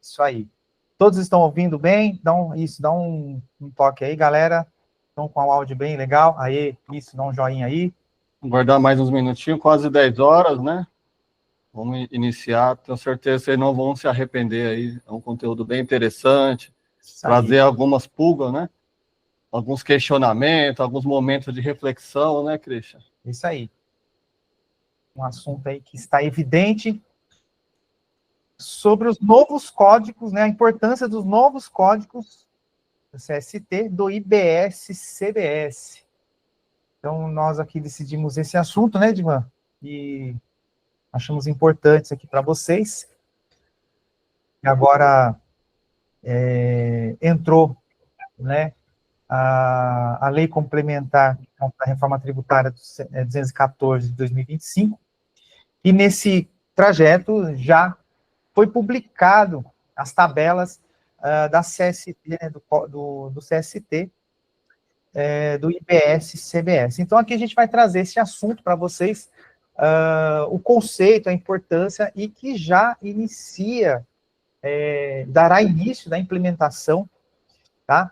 Isso aí. Todos estão ouvindo bem? Dá um toque aí, galera. Estão com o áudio bem legal? Aí, isso, dá um joinha aí. Vamos guardar mais uns minutinhos, quase 10 horas, né? Vamos iniciar. Tenho certeza que vocês não vão se arrepender aí. É um conteúdo bem interessante. Trazer algumas pulgas, né? Alguns questionamentos, alguns momentos de reflexão, né, Christian? Isso aí. Um assunto aí que está evidente sobre os novos códigos, né? A importância dos novos códigos do CST, do IBS-CBS. Então, nós aqui decidimos esse assunto, né, Divan? E achamos importantes aqui para vocês. E agora entrou, né, a lei complementar da reforma tributária 214 de 2025, e nesse trajeto já foi publicado as tabelas da CST, né, do CST, do IBS-CBS. Então, aqui a gente vai trazer esse assunto para vocês, o conceito, a importância, e que já dará início da implementação, tá?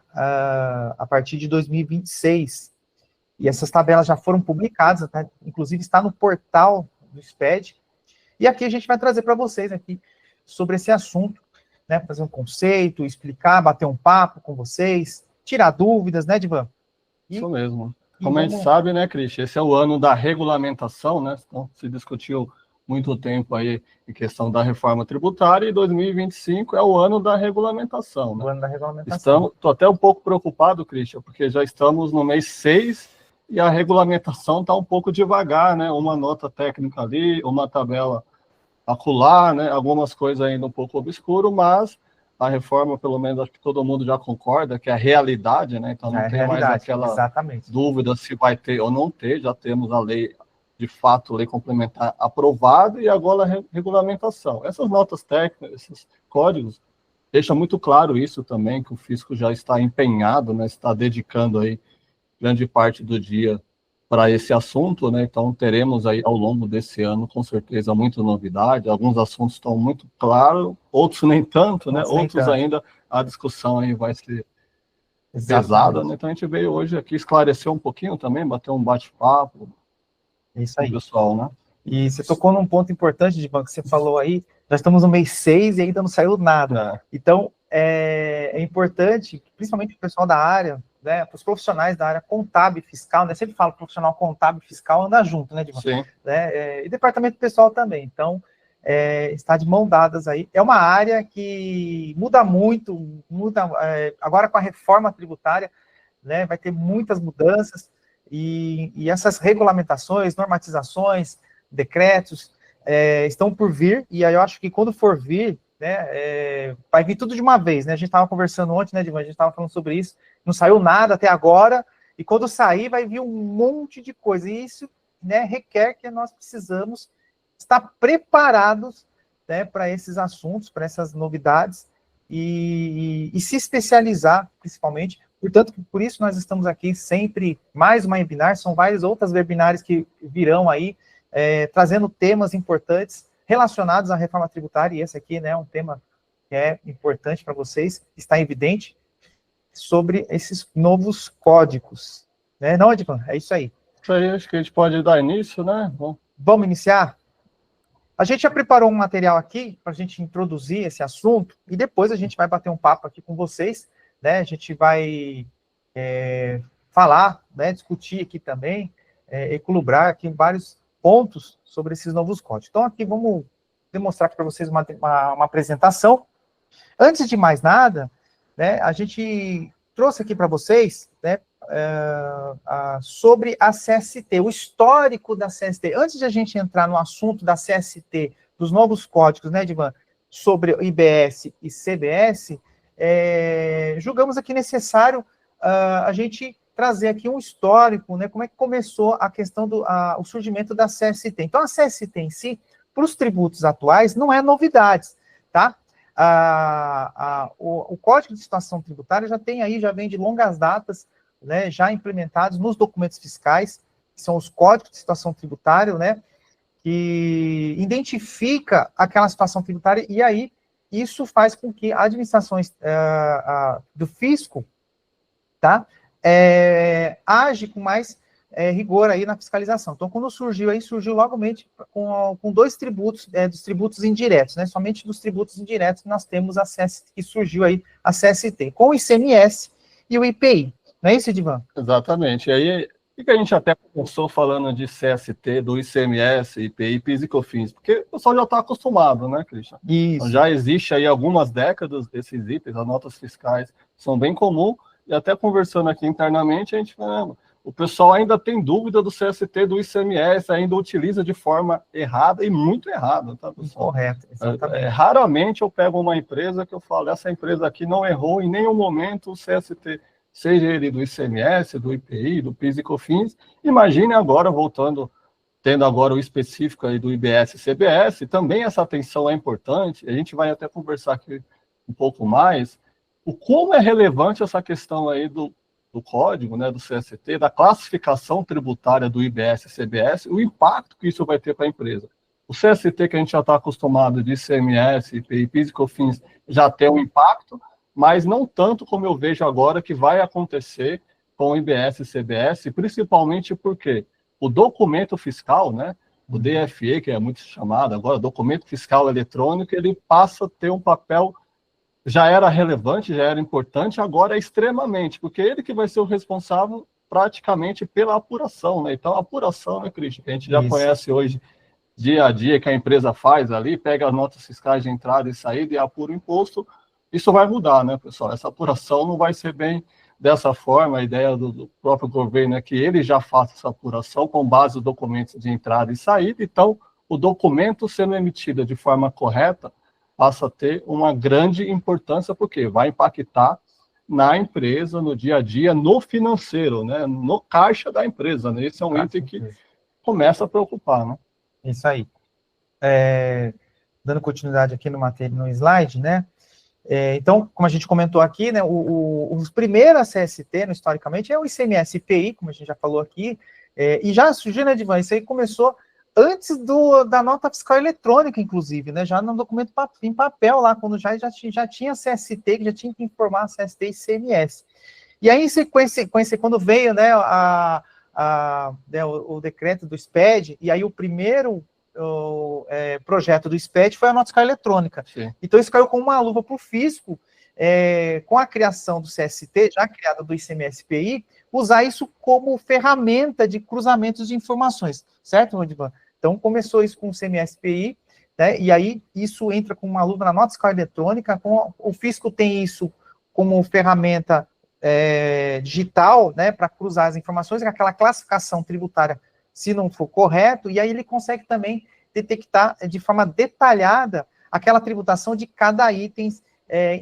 A partir de 2026. E essas tabelas já foram publicadas, tá? Inclusive está no portal do SPED. E aqui a gente vai trazer para vocês aqui sobre esse assunto, né? Fazer um conceito, explicar, bater um papo com vocês, tirar dúvidas, né, Divan? Isso mesmo. Como a gente sabe, né, Cristian, esse é o ano da regulamentação, né? Então, se discutiu muito tempo aí em questão da reforma tributária, e 2025 é o ano da regulamentação, né? O ano da regulamentação. Estou até um pouco preocupado, Christian, porque já estamos no mês 6 e a regulamentação está um pouco devagar, né? Uma nota técnica ali, uma tabela acolá, né? Algumas coisas ainda um pouco obscuro, mas a reforma, pelo menos, acho que todo mundo já concorda que é a realidade, né? Então não tem mais aquela dúvida se vai ter ou não ter, já temos a lei, de fato, lei complementar aprovada, e agora a regulamentação. Essas notas técnicas, esses códigos, deixa muito claro isso também, que o fisco já está empenhado, né? Está dedicando aí grande parte do dia para esse assunto, né? Então teremos aí ao longo desse ano, com certeza, muita novidade. Alguns assuntos estão muito claros, outros nem tanto, né? Outros ainda a discussão aí vai ser pesada, né? Então a gente veio hoje aqui esclarecer um pouquinho também, bater um bate-papo com o pessoal, né? E você tocou num ponto importante, Divan, que você falou aí, nós estamos no mês 6 e ainda não saiu nada. Então, é importante, principalmente o pessoal da área, né, para os profissionais da área contábil e fiscal, né, sempre falo profissional contábil e fiscal anda junto, né, Divan? Sim. E departamento pessoal também. Então, está de mão dadas aí. É uma área que muda muito, agora com a reforma tributária, né, vai ter muitas mudanças, e essas regulamentações, normatizações, decretos, estão por vir, e aí eu acho que quando for vir, né, vai vir tudo de uma vez, né? A gente estava conversando ontem, né, Divan? A gente estava falando sobre isso, não saiu nada até agora, e quando sair vai vir um monte de coisa, e isso, né, requer que nós precisamos estar preparados, né, para esses assuntos, para essas novidades, e se especializar, principalmente. Portanto, por isso nós estamos aqui sempre, mais uma webinar, são várias outras webinars que virão aí, trazendo temas importantes relacionados à reforma tributária, e esse aqui, né, é um tema que é importante para vocês, está evidente, sobre esses novos códigos. Né? Não, Edvan? É isso aí. Isso aí, acho que a gente pode dar início, né? Vamos iniciar? A gente já preparou um material aqui para a gente introduzir esse assunto, e depois a gente vai bater um papo aqui com vocês, né? A gente vai falar, né, discutir aqui também, equilibrar aqui vários pontos sobre esses novos códigos. Então, aqui vamos demonstrar para vocês uma apresentação. Antes de mais nada, né, a gente trouxe aqui para vocês, né, sobre a CST, o histórico da CST. Antes de a gente entrar no assunto da CST, dos novos códigos, né, Divan, sobre o IBS e CBS, julgamos aqui necessário a gente trazer aqui um histórico, né, como é que começou a questão o surgimento da CST. Então, a CST em si, para os tributos atuais, não é novidades, tá? O Código de Situação Tributária já vem de longas datas, né, já implementados nos documentos fiscais, que são os Códigos de Situação Tributária, né, que identifica aquela situação tributária e aí isso faz com que a administração do fisco, tá, age com mais rigor aí na fiscalização. Então, quando surgiu logamente com dois tributos, dos tributos indiretos, né? Somente dos tributos indiretos nós temos que surgiu aí a CST, com o ICMS e o IPI. Não é isso, Edivan? Exatamente. E aí, o que a gente até começou falando de CST, do ICMS, IPI, PIS e COFINS? Porque o pessoal já está acostumado, né, Christian? Isso. Então, já existe aí algumas décadas desses itens, as notas fiscais são bem comuns, e até conversando aqui internamente, a gente fala, o pessoal ainda tem dúvida do CST, do ICMS, ainda utiliza de forma errada e muito errada, tá, pessoal? Correto, exatamente. Raramente eu pego uma empresa que eu falo, essa empresa aqui não errou em nenhum momento o CST, seja ele do ICMS, do IPI, do PIS e COFINS. Imagine agora, voltando, tendo agora o específico aí do IBS e CBS, também essa atenção é importante, a gente vai até conversar aqui um pouco mais, o como é relevante essa questão aí do código, né, do CST, da classificação tributária do IBS e CBS, o impacto que isso vai ter para a empresa. O CST, que a gente já está acostumado de ICMS, IPI, PIS e COFINS, já tem um impacto, mas não tanto como eu vejo agora que vai acontecer com o IBS e CBS, principalmente porque o documento fiscal, né, o DFE, que é muito chamado agora, documento fiscal eletrônico, ele passa a ter um papel, já era relevante, já era importante, agora é extremamente, porque ele que vai ser o responsável praticamente pela apuração, né? Então, a apuração, né, Cristian, que a gente já conhece hoje, dia a dia, que a empresa faz ali, pega as notas fiscais de entrada e saída e apura o imposto, isso vai mudar, né, pessoal? Essa apuração não vai ser bem dessa forma, a ideia do próprio governo é que ele já faça essa apuração com base nos documentos de entrada e saída, então, o documento sendo emitido de forma correta, passa a ter uma grande importância, porque vai impactar na empresa, no dia a dia, no financeiro, né? No caixa da empresa, né? Esse é um item que começa a preocupar, né? Isso aí. Dando continuidade aqui no slide, né? Então, como a gente comentou aqui, né, os primeiros CST, historicamente, é o ICMS IPI, como a gente já falou aqui, e já surgiu, né, Divan, isso aí começou antes da nota fiscal eletrônica, inclusive, né, já no documento em papel lá, quando já tinha CST, que já tinha que informar CST e ICMS. E aí, em sequência, quando veio, né, o decreto do SPED, e aí o primeiro projeto do SPED foi a nota fiscal eletrônica. Sim. Então, isso caiu como uma luva para o fisco, com a criação do CST, já criada do ICMS-PI, usar isso como ferramenta de cruzamentos de informações, certo, Rodivan? Então, começou isso com o ICMS-PI, né, e aí isso entra com uma luva na nota fiscal eletrônica, o fisco tem isso como ferramenta digital, né, para cruzar as informações, aquela classificação tributária, se não for correto, e aí ele consegue também detectar de forma detalhada aquela tributação de cada item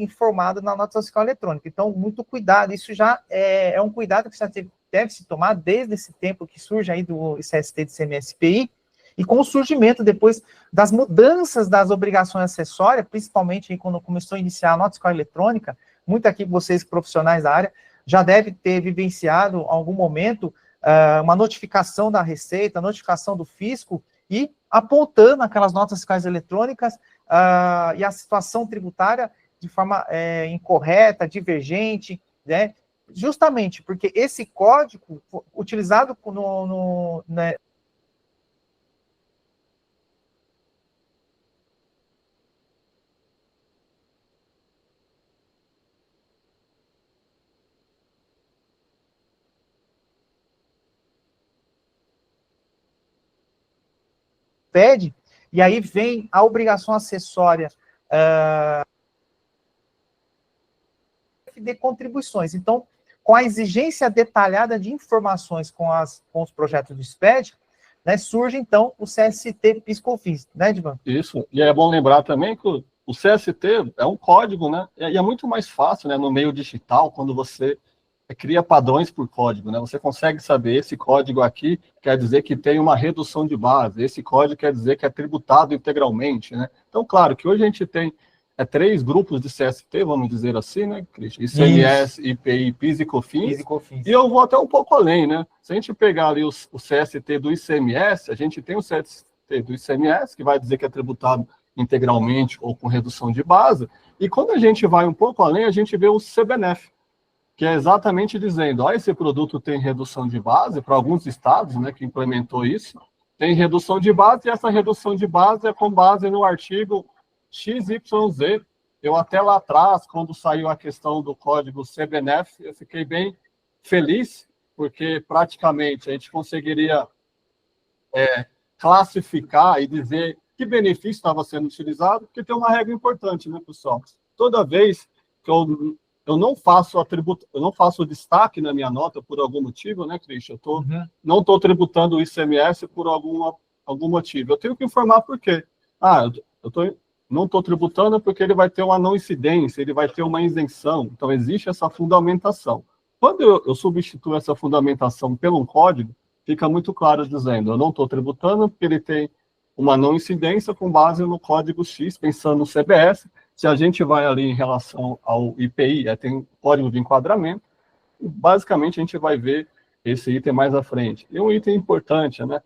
informado na nota fiscal eletrônica. Então, muito cuidado, isso já é um cuidado que já deve se tomar desde esse tempo que surge aí do CST de CMS-PI, e com o surgimento depois das mudanças das obrigações acessórias, principalmente aí quando começou a iniciar a nota fiscal eletrônica, muito aqui vocês profissionais da área já devem ter vivenciado em algum momento uma notificação da Receita, notificação do fisco, e apontando aquelas notas fiscais eletrônicas e a situação tributária de forma incorreta, divergente, né? Justamente porque esse código utilizado né, pede, e aí vem a obrigação acessória de contribuições. Então, com a exigência detalhada de informações com os projetos do SPED, né, surge, então, o CST PIS/COFINS, né, Divan? Isso, e é bom lembrar também que o CST é um código, né, e é muito mais fácil, né, no meio digital, quando você cria padrões por código, né, você consegue saber, esse código aqui quer dizer que tem uma redução de base, esse código quer dizer que é tributado integralmente, né, então, claro, que hoje a gente tem 3 grupos de CST, vamos dizer assim, né, Cristian? ICMS, IPI, PIS e COFINS. E eu vou até um pouco além, né? Se a gente pegar ali o CST do ICMS, a gente tem o CST do ICMS, que vai dizer que é tributado integralmente ou com redução de base. E quando a gente vai um pouco além, a gente vê o CBNF, que é exatamente dizendo, esse produto tem redução de base, para alguns estados, né, que implementou isso, tem redução de base, e essa redução de base é com base no artigo XYZ. Eu até lá atrás, quando saiu a questão do código CBNF, eu fiquei bem feliz, porque praticamente a gente conseguiria classificar e dizer que benefício estava sendo utilizado, porque tem uma regra importante, né, pessoal? Toda vez que eu não faço o destaque na minha nota por algum motivo, né, Christian? Não estou tributando o ICMS por algum motivo. Eu tenho que informar por quê. Não estou tributando porque ele vai ter uma não incidência, ele vai ter uma isenção. Então, existe essa fundamentação. Quando eu substituo essa fundamentação por um código, fica muito claro dizendo, eu não estou tributando porque ele tem uma não incidência com base no código X, pensando no CBS. Se a gente vai ali em relação ao IPI, tem um código de enquadramento, e basicamente a gente vai ver esse item mais à frente. E um item importante, né?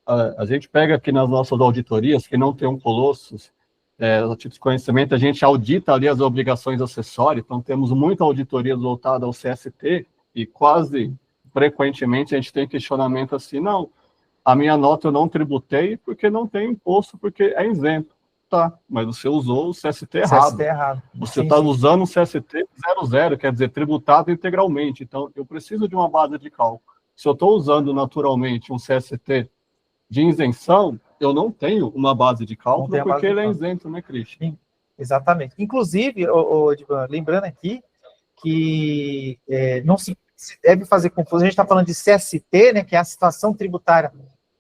A gente pega aqui nas nossas auditorias, que não tem um Colossus, a título de conhecimento, a gente audita ali as obrigações acessórias, então temos muita auditoria voltada ao CST, e quase frequentemente a gente tem questionamento assim, não, a minha nota eu não tributei porque não tem imposto, porque é isento. Tá, mas você usou o CST errado. Você está usando o CST 00, quer dizer, tributado integralmente. Então, eu preciso de uma base de cálculo. Se eu estou usando naturalmente um CST de isenção, eu não tenho uma base de cálculo porque ele é isento, né, Christian? Sim, exatamente. Inclusive, Divan, lembrando aqui que não se deve fazer confusão. A gente está falando de CST, né, que é a situação tributária,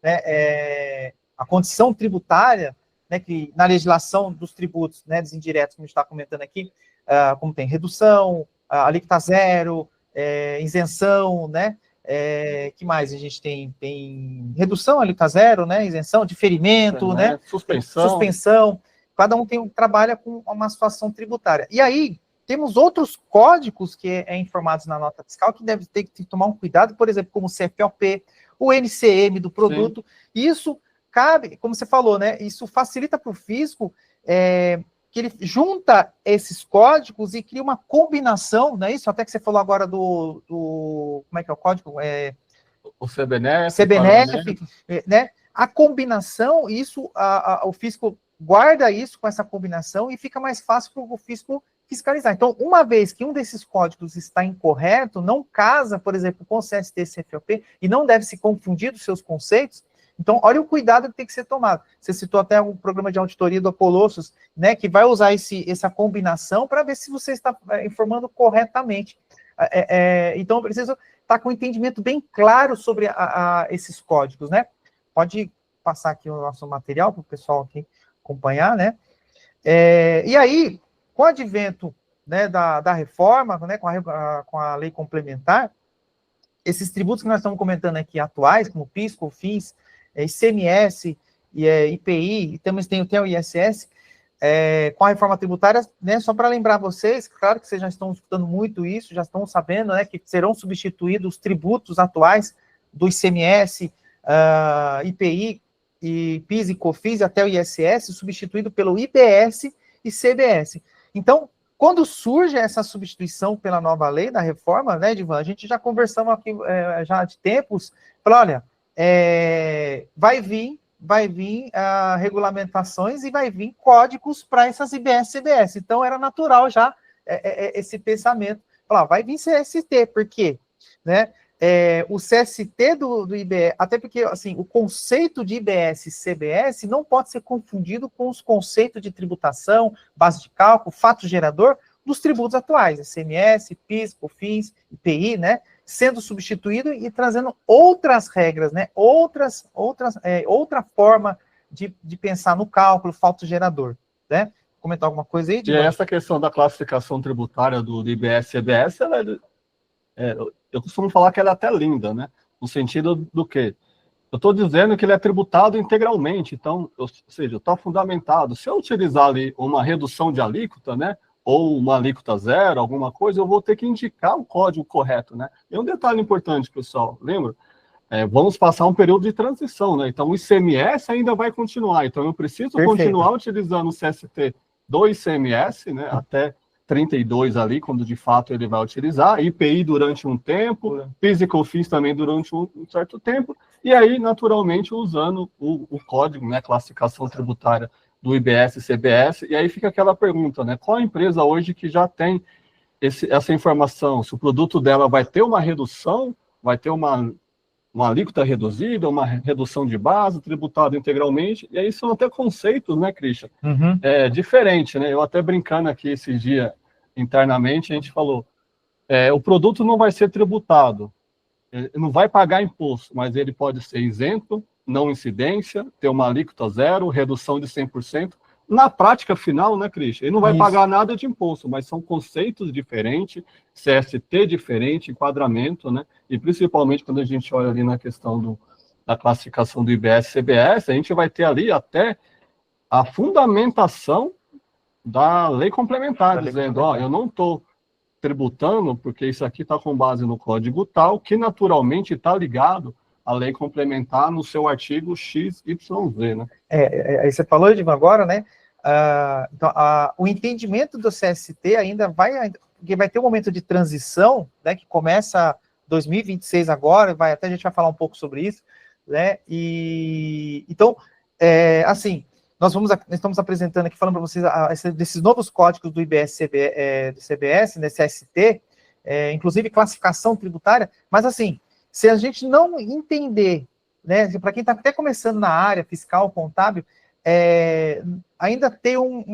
né, a condição tributária, né, que na legislação dos tributos, né, dos indiretos, como a gente está comentando aqui, como tem redução, alíquota zero, isenção, né, que mais a gente tem? Tem redução, alíquota zero, né, isenção, diferimento, né, suspensão, cada um trabalha com uma situação tributária. E aí, temos outros códigos que informados na nota fiscal que deve ter que tomar um cuidado, por exemplo, como o CFOP, o NCM do produto. Sim. Isso cabe, como você falou, né? Isso facilita para o fisco que ele junta esses códigos e cria uma combinação, não é isso? Até que você falou agora do como é que é o código? O CBNF, né? A combinação, isso, o fisco guarda isso com essa combinação e fica mais fácil para o fisco fiscalizar. Então, uma vez que um desses códigos está incorreto, não casa, por exemplo, com o CST e CFOP, e não deve se confundir dos seus conceitos, então, olha o cuidado que tem que ser tomado. Você citou até um programa de auditoria do Apolossus, né, que vai usar essa combinação para ver se você está informando corretamente. Então, eu preciso estar com um entendimento bem claro sobre esses códigos, né? Pode passar aqui o nosso material para o pessoal aqui acompanhar, né? E aí, com o advento, né, da reforma, né, com a lei complementar, esses tributos que nós estamos comentando aqui atuais, como PIS, COFINS, ICMS, IPI, e também tem o ISS, com a reforma tributária, né, só para lembrar vocês, claro que vocês já estão escutando muito isso, já estão sabendo, né, que serão substituídos os tributos atuais do ICMS, IPI, e PIS e COFINS, até o ISS, substituído pelo IBS e CBS. Então, quando surge essa substituição pela nova lei da reforma, né, Divan, a gente já conversamos aqui já de tempos, falou, olha, vai vir regulamentações e vai vir códigos para essas IBS e CBS. Então, era natural já esse pensamento. Falar, vai vir CST, por quê? Né? O CST do IBS, até porque assim, o conceito de IBS e CBS não pode ser confundido com os conceitos de tributação, base de cálculo, fato gerador dos tributos atuais, ICMS, PIS, COFINS, IPI, né? Sendo substituído e trazendo outras regras, né? Outra forma de pensar no cálculo, fato gerador, né? Comentar alguma coisa aí? E essa questão da classificação tributária do IBS e CBS, eu costumo falar que ela é até linda, né? No sentido do quê? Eu estou dizendo que ele é tributado integralmente, então, ou seja, está fundamentado. Se eu utilizar ali uma redução de alíquota, né? Ou uma alíquota zero, alguma coisa, eu vou ter que indicar o código correto, né? E um detalhe importante, pessoal, lembra? vamos passar um período de transição, né? Então, o ICMS ainda vai continuar. Então, eu preciso continuar utilizando o CST do ICMS, né? Até 32 ali, quando de fato ele vai utilizar, IPI durante um tempo, PIS e COFINS também durante um certo tempo, e aí, naturalmente, usando o código, né? Classificação tributária do IBS e CBS, e aí fica aquela pergunta, né? Qual a empresa hoje que já tem essa informação? Se o produto dela vai ter uma redução, vai ter uma alíquota reduzida, uma redução de base, tributado integralmente, e aí são até conceitos, né, Christian? Diferente, né? Eu até brincando aqui esses dias, internamente, a gente falou, o produto não vai ser tributado, não vai pagar imposto, mas ele pode ser isento, não incidência, ter uma alíquota zero, redução de 100%. Na prática final, né, Christian? Ele não vai pagar nada de imposto, mas são conceitos diferentes, CST diferente, enquadramento, né? E principalmente quando a gente olha ali na questão da classificação do IBS e CBS, a gente vai ter ali até a fundamentação da lei complementar, dizendo, eu não estou tributando porque isso aqui está com base no código tal, que naturalmente está ligado à lei complementar no seu artigo XYZ, né? Aí você falou, Edmar, agora, né? Então, o entendimento do CST ainda porque vai ter um momento de transição, né? Que começa 2026 agora, até a gente vai falar um pouco sobre isso, né? Então, assim, nós estamos apresentando aqui, falando para vocês desses novos códigos do IBS do CBS, né, CST, inclusive classificação tributária, mas assim, se a gente não entender, né, para quem está até começando na área fiscal, contábil, ainda ter um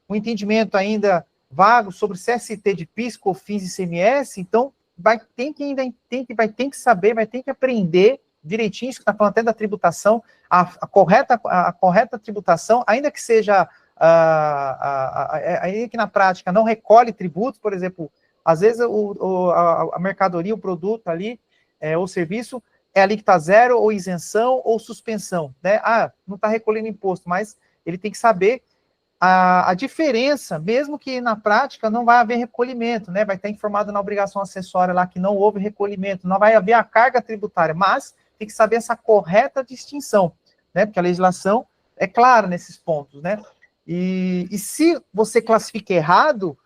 entendimento ainda vago sobre CST de PIS, COFINS e ICMS, então vai ter que saber, vai ter que aprender direitinho, isso que está falando até da tributação, a correta tributação, ainda que seja, ainda que na prática não recolhe tributos, por exemplo, às vezes a mercadoria, o produto ali, o serviço, ali que está zero, ou isenção, ou suspensão, né? Não está recolhendo imposto, mas ele tem que saber a diferença, mesmo que na prática não vai haver recolhimento, né? Vai estar informado na obrigação acessória lá que não houve recolhimento, não vai haver a carga tributária, mas tem que saber essa correta distinção, né? Porque a legislação é clara nesses pontos, né? E se você classifica errado,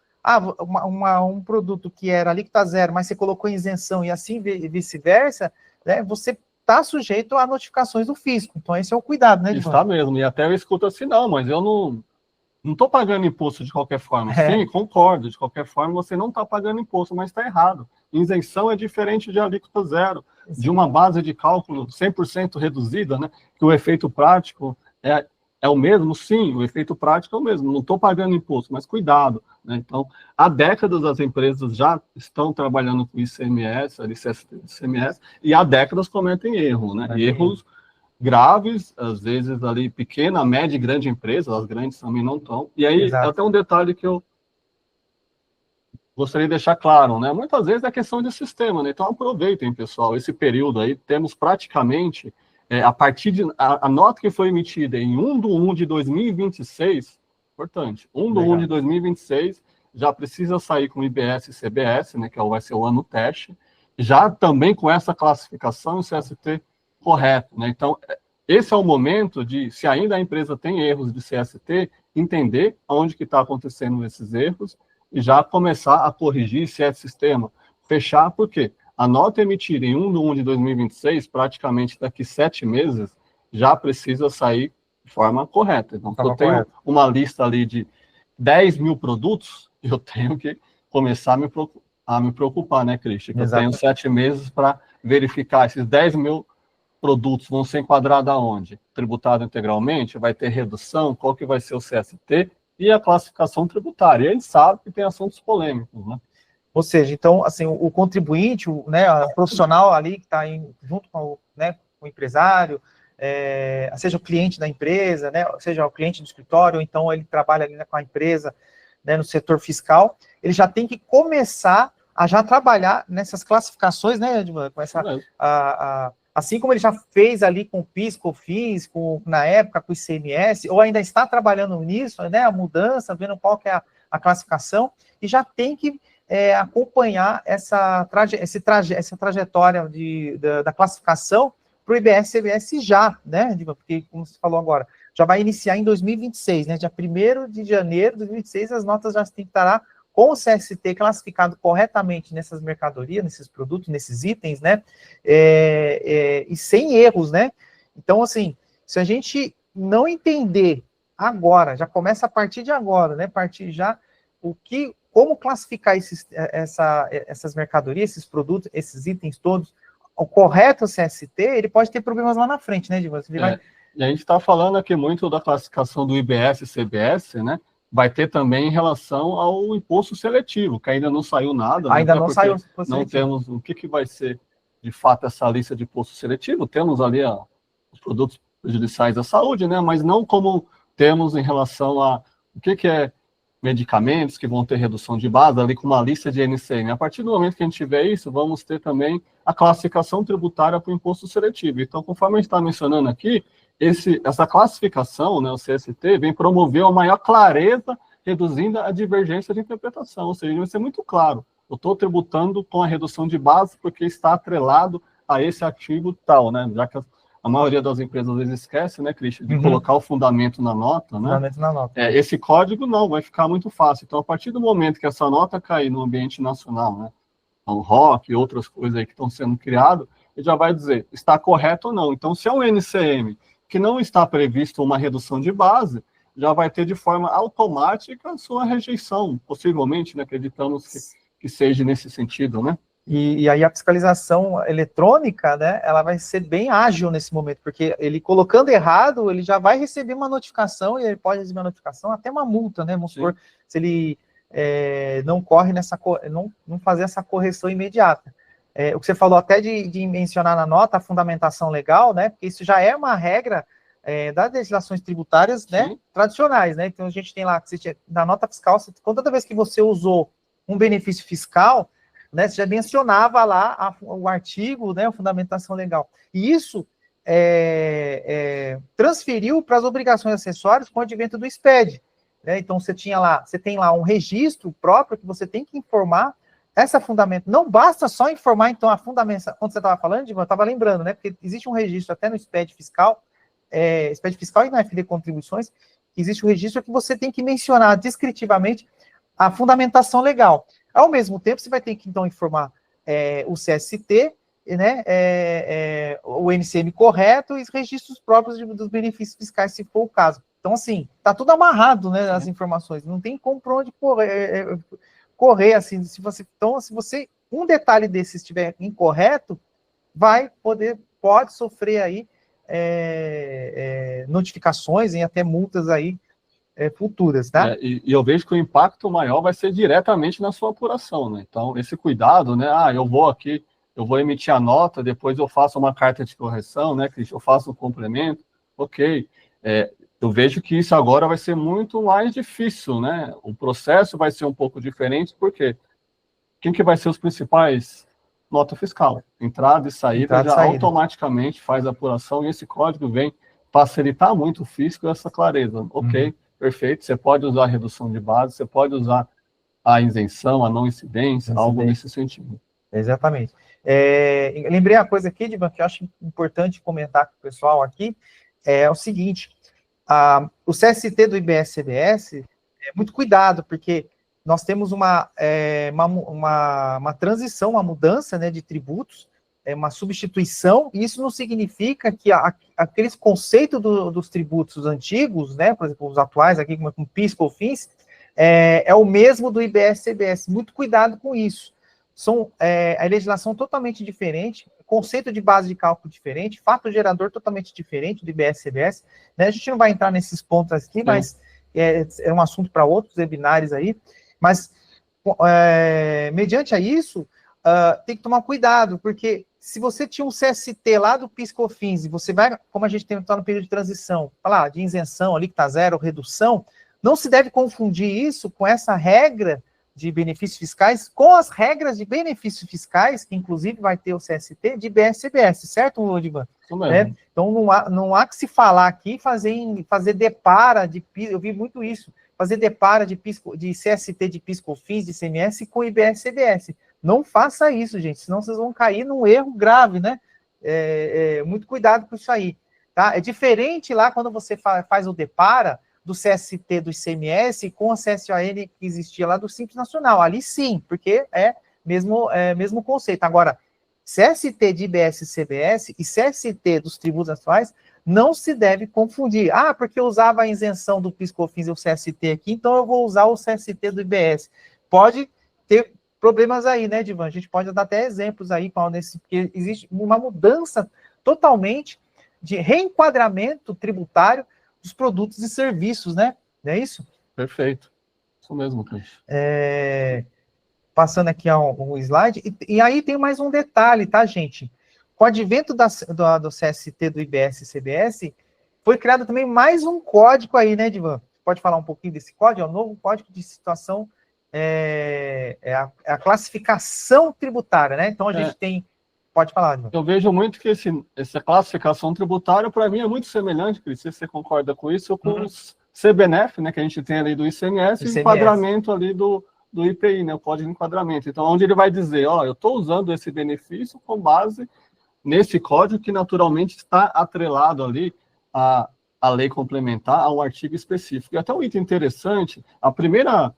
um produto que era alíquota zero, mas você colocou em isenção e assim vice-versa, né? Você está sujeito a notificações do fisco. Então, esse é o cuidado, né, Está mesmo. E até eu escuto assim, não, mas eu não estou pagando imposto de qualquer forma. Sim, concordo. De qualquer forma, você não está pagando imposto, mas está errado. Isenção é diferente de alíquota zero, de uma base de cálculo 100% reduzida, né? Que o efeito prático é o mesmo? Sim, o efeito prático é o mesmo. Não estou pagando imposto, mas cuidado, né? Então, há décadas as empresas já estão trabalhando com ICMS, ICMS, e há décadas cometem erro, né? Erros graves, às vezes ali pequena, média e grande empresa, as grandes também não estão. E aí, até um detalhe que eu gostaria de deixar claro, né? Muitas vezes é questão de sistema, né? Então aproveitem, pessoal, esse período aí, temos praticamente, a partir de, a nota que foi emitida em 1/1 de 2026, importante, 1/1 de 2026, já precisa sair com IBS e CBS, né? Que vai ser o ano teste, já também com essa classificação e CST correto, né? Então, esse é o momento de, se ainda a empresa tem erros de CST, entender onde que está acontecendo esses erros e já começar a corrigir se é sistema. Fechar, por quê? A nota emitida em 1/1 de 2026, praticamente daqui 7 meses, já precisa sair de forma correta. Então, se eu tenho uma lista ali de 10 mil produtos, eu tenho que começar a me preocupar, né, Christian? Eu tenho 7 meses para verificar esses 10 mil produtos vão ser enquadrados aonde? Tributado integralmente? Vai ter redução? Qual que vai ser o CST? E a classificação tributária. E a gente sabe que tem assuntos polêmicos, né? Ou seja, então, assim, o contribuinte, né, o profissional ali que está junto com o empresário, seja o cliente da empresa, né, seja o cliente do escritório, ou então ele trabalha ali, né, com a empresa, né, no setor fiscal, ele já tem que começar a já trabalhar nessas classificações, né, Edmar, com essa, assim como ele já fez ali com o PIS, COFINS, na época com o ICMS, ou ainda está trabalhando nisso, né, a mudança, vendo qual que é a classificação, e já tem que acompanhar essa trajetória da classificação para o IBS-CBS já, né, porque, como você falou agora, já vai iniciar em 2026, né, dia 1º de janeiro de 2026, as notas já têm que estar lá com o CST classificado corretamente nessas mercadorias, nesses produtos, nesses itens, né, e sem erros, né. Então, assim, se a gente não entender agora, já começa a partir de agora, né, partir já, como classificar essas mercadorias, esses produtos, esses itens todos, o correto CST, ele pode ter problemas lá na frente, né, Divan? E a gente está falando aqui muito da classificação do IBS e CBS, né? Vai ter também em relação ao imposto seletivo, que ainda não saiu nada. Ainda né? não saiu o imposto seletivo. Não temos o que vai ser, de fato, essa lista de imposto seletivo. Temos ali os produtos prejudiciais à saúde, né? Mas não como temos em relação a o que é medicamentos que vão ter redução de base, ali com uma lista de NCM. A partir do momento que a gente tiver isso, vamos ter também a classificação tributária para o imposto seletivo. Então, conforme a gente está mencionando aqui, essa classificação, né, o CST, vem promover uma maior clareza, reduzindo a divergência de interpretação, ou seja, vai ser muito claro. Eu estou tributando com a redução de base porque está atrelado a esse artigo tal, né? Já que a maioria das empresas às vezes esquece, né, Christian, de colocar o fundamento na nota, né? Fundamento na nota. Esse código não, vai ficar muito fácil. Então, a partir do momento que essa nota cair no ambiente nacional, né, o ROC e outras coisas aí que estão sendo criadas, ele já vai dizer, está correto ou não. Então, se é um NCM que não está previsto uma redução de base, já vai ter de forma automática a sua rejeição, possivelmente, né, acreditamos que seja nesse sentido, né? E aí a fiscalização eletrônica, né, ela vai ser bem ágil nesse momento, porque ele colocando errado, ele já vai receber uma notificação, e ele pode receber uma notificação, até uma multa, né, vamos supor, se ele não corre não fazer essa correção imediata. O que você falou até de mencionar na nota a fundamentação legal, né, porque isso já é uma regra das legislações tributárias, né, tradicionais, né, então a gente tem lá, na nota fiscal, toda vez que você usou um benefício fiscal, né, você já mencionava lá o artigo, né, a fundamentação legal. E isso transferiu para as obrigações acessórias com o advento do SPED. Né? Então, você tem lá um registro próprio que você tem que informar essa fundamentação. Não basta só informar, então, a fundamentação. Quando você estava falando, eu estava lembrando, né, porque existe um registro até no SPED fiscal, e na FD Contribuições, existe um registro que você tem que mencionar descritivamente a fundamentação legal. Ao mesmo tempo, você vai ter que, então, informar o CST, né, o NCM correto e os registros próprios dos benefícios fiscais, se for o caso. Então, assim, está tudo amarrado, né, as informações. Não tem como por onde correr assim. Se você um detalhe desse estiver incorreto, pode sofrer aí notificações e até multas aí futuras, tá? E eu vejo que o impacto maior vai ser diretamente na sua apuração, né? Então, esse cuidado, né? Eu vou emitir a nota, depois eu faço uma carta de correção, né, Cristian? Eu faço um complemento, ok. Eu vejo que isso agora vai ser muito mais difícil, né? O processo vai ser um pouco diferente, porque quem que vai ser os principais? Nota fiscal. Entrada e saída automaticamente faz a apuração, e esse código vem facilitar muito o fisco e essa clareza. Ok. Perfeito, você pode usar a redução de base, você pode usar a isenção, a não incidência, algo nesse sentido. Exatamente. Lembrei uma coisa aqui, Divan, que eu acho importante comentar com o pessoal aqui, é o seguinte, o CST do IBS-CBS muito cuidado, porque nós temos uma transição, uma mudança, né, de tributos, uma substituição, e isso não significa que aqueles conceitos dos tributos antigos, né, por exemplo, os atuais aqui, como PIS, COFINS, é o mesmo do IBS-CBS. Muito cuidado com isso. A legislação totalmente diferente, conceito de base de cálculo diferente, fato gerador totalmente diferente do IBS-CBS. Né? A gente não vai entrar nesses pontos aqui, mas é um assunto para outros webinários aí. Mas, mediante a isso, tem que tomar cuidado, porque se você tinha um CST lá do PIS/COFINS, e você vai, como a gente está no período de transição, falar de isenção ali que está zero, redução, não se deve confundir isso com essa regra de benefícios fiscais, com as regras de benefícios fiscais, que inclusive vai ter o CST de IBS-CBS, certo, Divan? Então não há que se falar aqui, fazer depara de PIS, eu vi muito isso. fazer depara de CST de PIS/COFINS, de ICMS com IBS e CBS. Não faça isso, gente, senão vocês vão cair num erro grave, né? Muito cuidado com isso aí, tá? É diferente lá quando você faz o depara do CST do ICMS com a CSON que existia lá do Simples Nacional. Ali sim, porque é mesmo conceito. Agora, CST de IBS e CBS e CST dos tributos nacionais não se deve confundir. Ah, porque eu usava a isenção do PIS/COFINS e o CST aqui, então eu vou usar o CST do IBS. Pode ter problemas aí, né, Divan? A gente pode dar até exemplos aí, porque existe uma mudança totalmente de reenquadramento tributário dos produtos e serviços, né? Não é isso? Perfeito. Isso mesmo, Cris. Passando aqui um slide. E aí tem mais um detalhe, tá, gente? Com o advento do CST, do IBS e CBS, foi criado também mais um código aí, né, Divan? Pode falar um pouquinho desse código? É o novo código de situação, a classificação tributária, né? Então a gente tem... Pode falar, Divan. Eu vejo muito que essa classificação tributária, para mim, é muito semelhante, Cris, se você concorda com isso, com os CBNF, né, que a gente tem ali do ICMS, e o enquadramento ali do IPI, né, o código de enquadramento. Então, onde ele vai dizer, ó, eu estou usando esse benefício com base nesse código que naturalmente está atrelado ali à lei complementar, a um artigo específico. E até um item interessante, a primeira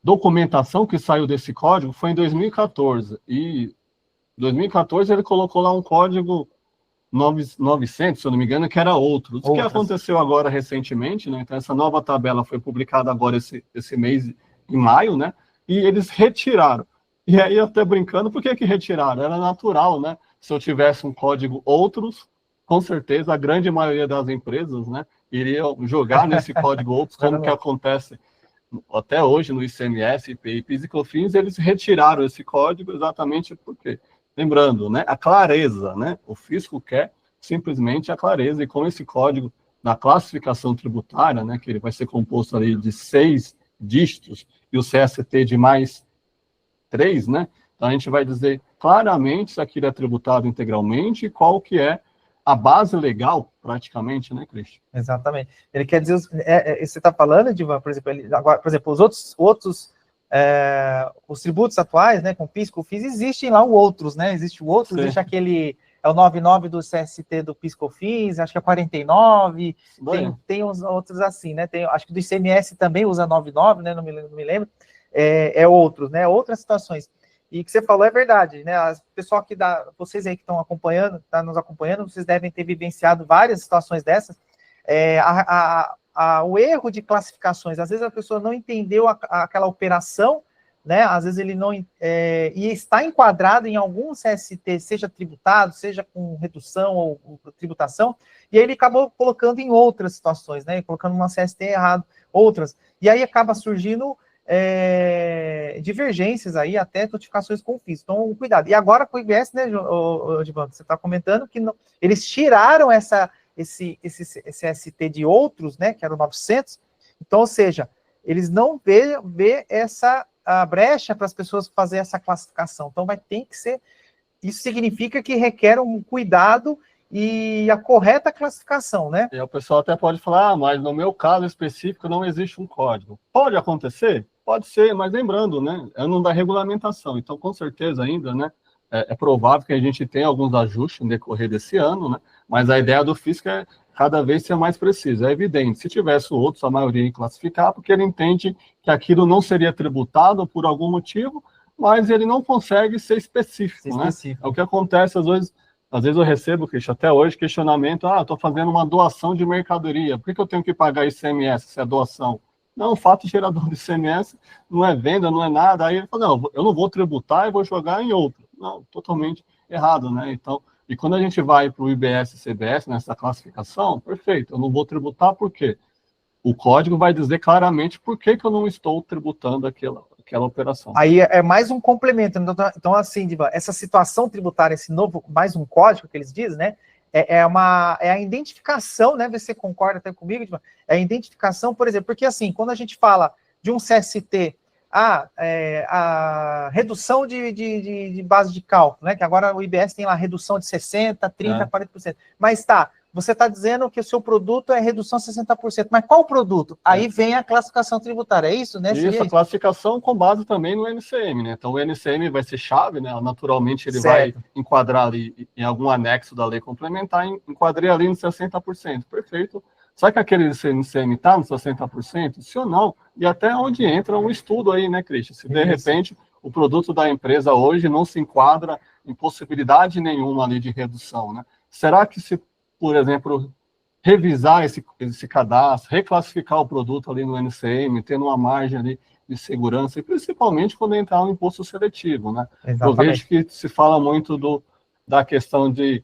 documentação que saiu desse código foi em 2014, e em 2014 ele colocou lá um código 900, se eu não me engano, que era outro. O que aconteceu agora recentemente, né? Então, essa nova tabela foi publicada agora esse mês, em maio, né? E eles retiraram. E aí, até brincando, por que retiraram? Era natural, né? Se eu tivesse um código outros, com certeza a grande maioria das empresas, né, iriam jogar nesse código outros, como que acontece até hoje no ICMS, IPI, PIS e COFINS. Eles retiraram esse código exatamente porque, lembrando, né, a clareza, né? O fisco quer simplesmente a clareza, e com esse código na classificação tributária, né, que ele vai ser composto ali de 6 dígitos e o CST de mais 3, né? Então a gente vai dizer claramente se aquilo é tributado integralmente e qual que é a base legal, praticamente, né, Cristian? Exatamente. Ele quer dizer, você está falando, Divan, por exemplo, os outros os tributos atuais, né, com PIS, COFINS, existem lá o outros, né? Existe o outro, existe aquele, é o 99 do CST do PIS, COFINS, acho que é 49, tem uns outros assim, né? Acho que do ICMS também usa 99, né? Não me lembro. Outros, né? Outras situações. E o que você falou é verdade, né? Pessoal que vocês aí que estão acompanhando, nos acompanhando, vocês devem ter vivenciado várias situações dessas. O erro de classificações, às vezes a pessoa não entendeu aquela operação, né? Às vezes ele não e está enquadrado em algum CST, seja tributado, seja com redução ou tributação, e aí ele acabou colocando em outras situações, né? Colocando uma CST errado, outras, e aí acaba surgindo divergências aí, até notificações com o FIS. Então, cuidado. E agora com o IBS, né, Divan, você está comentando que eles tiraram esse ST de outros, né, que era o 900. Então, ou seja, eles não vê essa brecha para as pessoas fazer essa classificação. Então, vai ter que ser... Isso significa que requer um cuidado e a correta classificação, né? E o pessoal até pode falar, mas no meu caso específico não existe um código. Pode acontecer? Pode ser, mas lembrando, né, é ano da regulamentação. Então, com certeza ainda, né, é provável que a gente tenha alguns ajustes no decorrer desse ano, né, mas a ideia do fisco é cada vez ser mais preciso. É evidente, se tivesse outros, a maioria ia classificar, porque ele entende que aquilo não seria tributado por algum motivo, mas ele não consegue ser específico, né? É o que acontece, às vezes eu recebo, Cristian, até hoje, questionamento, estou fazendo uma doação de mercadoria, por que eu tenho que pagar ICMS se é doação? Não, o fato gerador de ICMS não é venda, não é nada. Aí ele fala, não, eu não vou tributar e vou jogar em outro. Não, totalmente errado, né? Então, e quando a gente vai para o IBS e CBS, nessa classificação, perfeito, eu não vou tributar por quê? O código vai dizer claramente por que eu não estou tributando aquela operação. Aí é mais um complemento. Então assim, Divan, essa situação tributária, esse novo, mais um código que eles dizem, né? É a identificação, né? Você concorda até comigo, Divan? É a identificação, por exemplo, porque assim, quando a gente fala de um CST, a redução de base de cálculo, né? Que agora o IBS tem lá redução de 60%, 30%, 40%. Mas você está dizendo que o seu produto é redução 60%, mas qual produto? Aí vem a classificação tributária, é isso, né? Isso, a classificação com base também no NCM, né? Então, o NCM vai ser chave, né? Naturalmente, ele vai enquadrar ali em algum anexo da lei complementar, enquadrei ali no 60%, perfeito. Será que aquele NCM está no 60%? Se ou não? E até onde entra um estudo aí, né, Cristian? Se de repente o produto da empresa hoje não se enquadra em possibilidade nenhuma ali de redução, né? Será que se, por exemplo, revisar esse cadastro, reclassificar o produto ali no NCM, tendo uma margem ali de segurança, e principalmente quando entrar no imposto seletivo, né? Exatamente. Eu vejo que se fala muito da questão de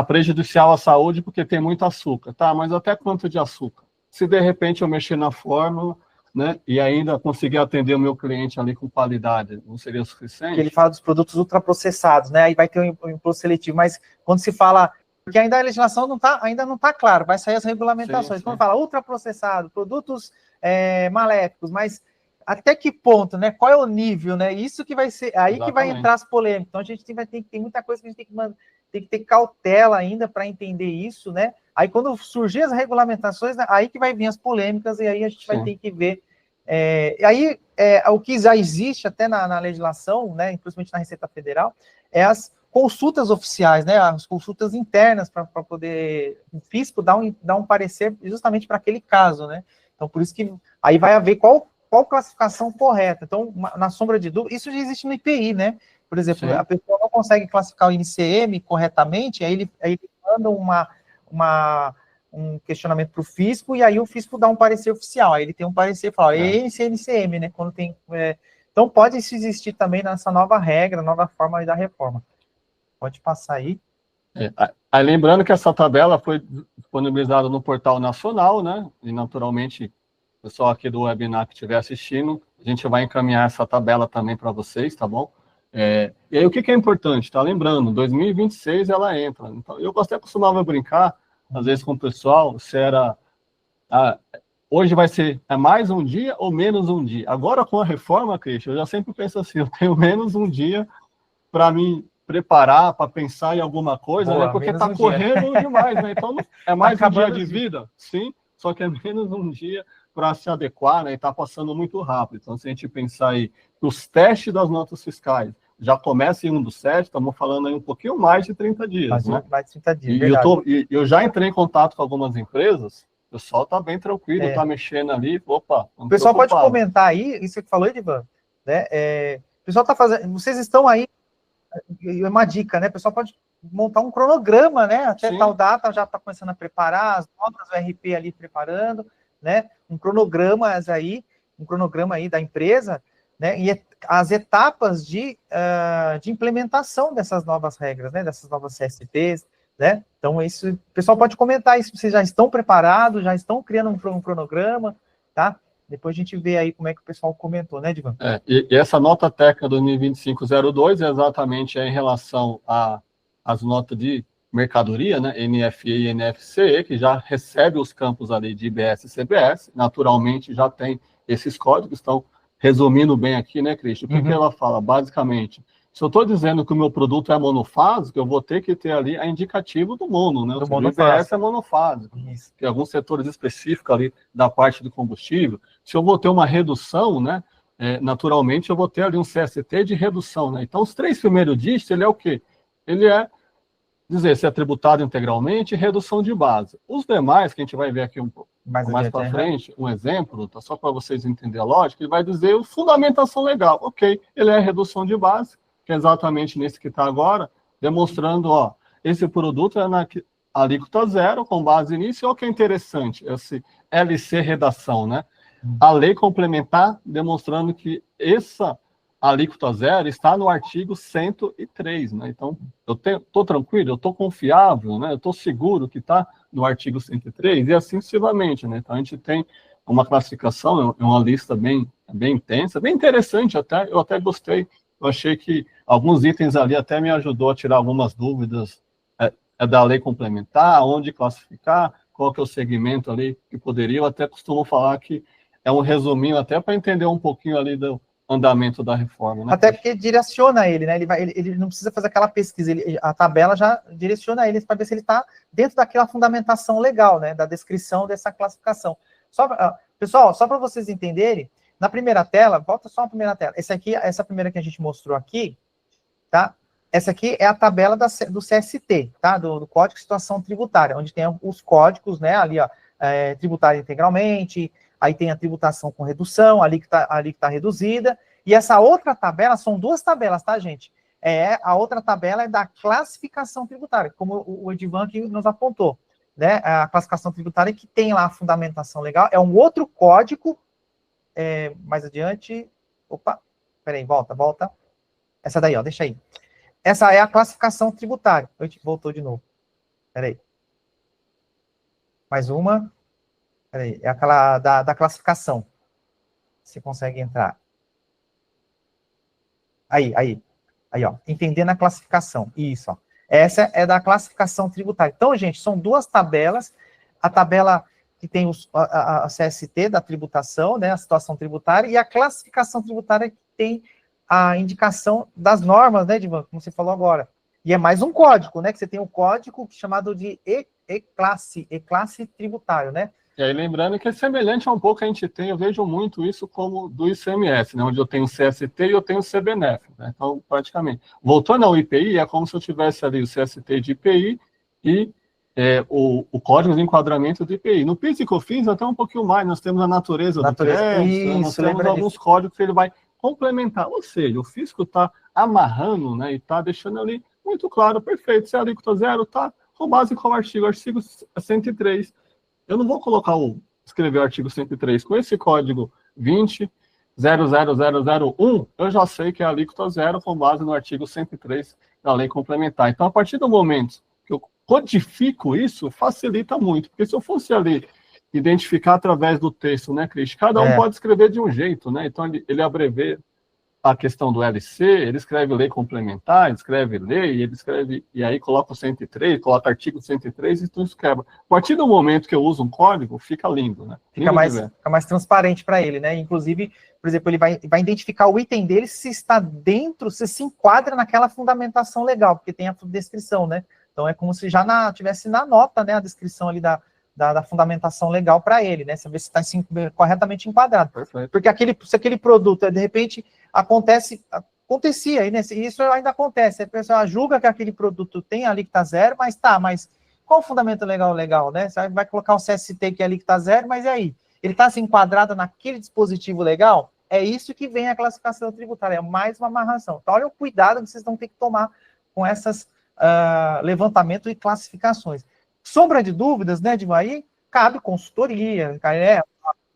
prejudicial à saúde porque tem muito açúcar, tá? Mas até quanto de açúcar? Se de repente eu mexer na fórmula, né, e ainda conseguir atender o meu cliente ali com qualidade, não seria suficiente? Que ele fala dos produtos ultraprocessados, né? Aí vai ter um imposto seletivo, mas quando se fala, porque ainda a legislação ainda não está clara, vai sair as regulamentações. Sim. Quando fala ultraprocessado, produtos maléficos, mas até que ponto, né? Qual é o nível, né? Isso que vai ser, aí que vai entrar as polêmicas. Então a gente tem muita coisa que a gente tem que ter cautela ainda para entender isso, né? Aí quando surgir as regulamentações, né, aí que vai vir as polêmicas e aí a gente vai ter que ver. O que já existe até na legislação, né, principalmente na Receita Federal, é as consultas oficiais, né, as consultas internas para poder o fisco dar um parecer justamente para aquele caso, né? Então por isso que aí vai haver qual classificação correta. Então, na sombra de dúvida, isso já existe no IPI, né? Por exemplo, a pessoa não consegue classificar o INCM corretamente, aí ele manda um questionamento para o fisco, e aí o fisco dá um parecer oficial, aí ele tem um parecer e fala, esse é NCM, né? Quando tem, então, pode isso existir também nessa nova regra, nova forma da reforma. Pode passar aí. Aí, lembrando que essa tabela foi disponibilizada no Portal Nacional, né? E, naturalmente, o pessoal aqui do webinar que estiver assistindo, a gente vai encaminhar essa tabela também para vocês, tá bom? E aí, o que é importante? Tá lembrando, 2026 ela entra. Então, eu até costumava brincar, às vezes, com o pessoal, se era... hoje vai ser mais um dia ou menos um dia? Agora, com a reforma, Cristian, eu já sempre penso assim, eu tenho menos um dia para me preparar, para pensar em alguma coisa, né? Porque está correndo demais, né? Então, é mais um dia de vida? Sim, só que é menos um dia para se adequar, né? E está passando muito rápido. Então, se a gente pensar aí que os testes das notas fiscais já começa em 1/7, estamos falando aí um pouquinho mais de 30 dias, né? Mais de 30 dias, eu já entrei em contato com algumas empresas, o pessoal está bem tranquilo, está mexendo ali, opa. O pessoal pode comentar aí, isso que falou, Edivan, né? O pessoal está fazendo, vocês estão aí, é uma dica, né? O pessoal pode montar um cronograma, né? Até tal data já está começando a preparar, as notas, o RP ali preparando, né? Um cronograma aí da empresa, né? E as etapas de implementação dessas novas regras, né? Dessas novas CSTs, né? Então, isso, o pessoal pode comentar isso, vocês já estão preparados, já estão criando um cronograma, tá? Depois a gente vê aí como é que o pessoal comentou, né, Edivan? E essa nota técnica 2025-02 é exatamente em relação às notas de mercadoria, né, NFE e NFCE, que já recebe os campos ali de IBS e CBS, naturalmente já tem esses códigos, estão resumindo bem aqui, né, Cristian? O que ela fala? Basicamente, se eu estou dizendo que o meu produto é monofásico, eu vou ter que ter ali a indicativo do mono, né? O IBS é monofásico. Isso. Tem alguns setores específicos ali da parte do combustível. Se eu vou ter uma redução, né? Naturalmente, eu vou ter ali um CST de redução, né? Então, os 3 primeiros dígitos, ele é o quê? Ele é dizer se é tributado integralmente e redução de base. Os demais, que a gente vai ver aqui um pouco mais para frente, um exemplo, tá, só para vocês entenderem a lógica, ele vai dizer o fundamentação legal. Ok, ele é redução de base, que é exatamente nesse que está agora, demonstrando, ó, esse produto é na alíquota 0, com base nisso, e olha o que é interessante, esse LC redação, né? A lei complementar demonstrando que essa alíquota 0 está no artigo 103, né? Então, eu estou tranquilo, eu estou confiável, né? Eu estou seguro que está no artigo 103 e assim sucessivamente, né? Então, a gente tem uma classificação, uma lista bem intensa, bem interessante até, eu até gostei. Eu achei que alguns itens ali até me ajudou a tirar algumas dúvidas da lei complementar, onde classificar, qual que é o segmento ali que poderia, eu até costumo falar que é um resuminho até para entender um pouquinho ali andamento da reforma, né? Até porque direciona ele, né? Ele não precisa fazer aquela pesquisa, a tabela já direciona ele para ver se ele está dentro daquela fundamentação legal, né? Da descrição dessa classificação. Pessoal, só para vocês entenderem, na primeira tela, volta só a primeira tela. Essa primeira que a gente mostrou aqui, tá? Essa aqui é a tabela do CST, tá? Do Código de Situação Tributária, onde tem os códigos, né? Ali, ó, tributária integralmente, aí tem a tributação com redução, ali que tá reduzida, e essa outra tabela, são duas tabelas, tá, gente? A outra tabela é da classificação tributária, como o Edivan aqui nos apontou, né? A classificação tributária que tem lá a fundamentação legal, é um outro código, mais adiante, peraí, volta. Essa daí, ó, deixa aí. Essa é a classificação tributária. Voltou de novo. Peraí. Mais uma. Peraí, é aquela da classificação. Você consegue entrar. Aí, ó. Entendendo a classificação. Isso, ó. Essa é da classificação tributária. Então, gente, são duas tabelas. A tabela que tem a CST da tributação, né, a situação tributária, e a classificação tributária que tem a indicação das normas, né, Edivan, como você falou agora. E é mais um código, né, que você tem um código chamado de E-classe tributário, né? E aí, lembrando que é semelhante a um pouco que a gente tem, eu vejo muito isso como do ICMS, né, onde eu tenho o CST e eu tenho o CBNEF, né, então, praticamente. Voltando ao IPI, é como se eu tivesse ali o CST de IPI e o código de enquadramento do IPI. No PIS e COFINS, até um pouquinho mais, nós temos a natureza do crédito, nós temos alguns códigos que ele vai complementar, ou seja, o fisco está amarrando, né, e está deixando ali muito claro, perfeito, se a alíquota zero está com base em qual artigo? Artigo 103. Eu não vou escrever o artigo 103. Com esse código 20.00001, eu já sei que é a alíquota zero com base no artigo 103 da lei complementar. Então, a partir do momento que eu codifico isso, facilita muito, porque se eu fosse ali identificar através do texto, né, Cris? Cada um pode escrever de um jeito, né? Então, ele abrevia a questão do LC, ele escreve lei complementar, ele escreve lei, ele escreve, e aí coloca o 103, coloca artigo 103, e então isso quebra. A partir do momento que eu uso um código, fica lindo, né? Fica mais transparente para ele, né? Inclusive, por exemplo, ele vai identificar o item dele se está dentro, se enquadra naquela fundamentação legal, porque tem a descrição, né? Então, é como se já tivesse na nota, né, a descrição ali da fundamentação legal para ele, né? Saber se está corretamente enquadrado. Perfeito. Porque se aquele produto, de repente, acontecia, né? Isso ainda acontece. A pessoa julga que aquele produto tem alíquota zero, mas qual o fundamento legal, né? Você vai colocar um CST que é alíquota zero, mas e aí? Ele está se enquadrado naquele dispositivo legal? É isso que vem a classificação tributária, é mais uma amarração. Então, olha o cuidado que vocês vão ter que tomar com essas levantamento e classificações. Sombra de dúvidas, né, Edmar? Aí cabe consultoria, a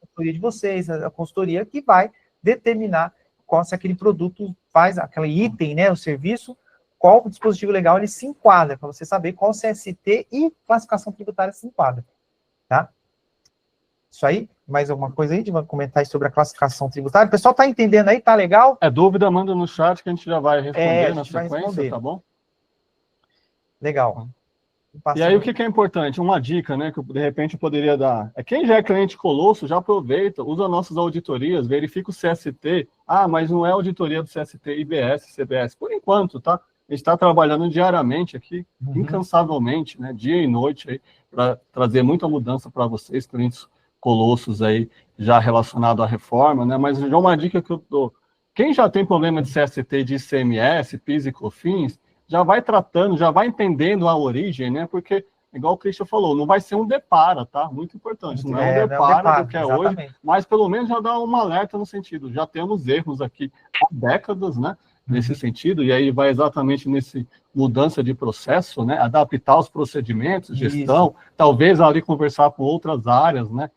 consultoria de vocês, a consultoria que vai determinar se aquele produto faz, aquele item, né, o serviço, qual dispositivo legal ele se enquadra, para você saber qual CST e classificação tributária se enquadra, tá? Isso aí, mais alguma coisa aí, Edmar, comentar aí sobre a classificação tributária? O pessoal está entendendo aí, tá legal? Dúvida, manda no chat que a gente já vai responder na sequência, tá bom? Legal. E aí, o que é importante? Uma dica, né, que de repente eu poderia dar. Quem já é cliente Colosso, já aproveita, usa nossas auditorias, verifica o CST. Mas não é auditoria do CST, IBS, CBS. Por enquanto, tá? A gente está trabalhando diariamente aqui, incansavelmente, né, dia e noite, aí, para trazer muita mudança para vocês, clientes Colossos aí, já relacionado à reforma, né? Mas já uma dica que eu dou. Quem já tem problema de CST, de ICMS, PIS e COFINS, já vai tratando, já vai entendendo a origem, né? Porque, igual o Christian falou, não vai ser um depara, tá? Muito importante. Não é um depara do que é hoje, mas pelo menos já dá uma alerta no sentido. Já temos erros aqui há décadas, né? Nesse sentido, e aí vai exatamente nesse mudança de processo, né? Adaptar os procedimentos, gestão, talvez ali conversar com outras áreas, né?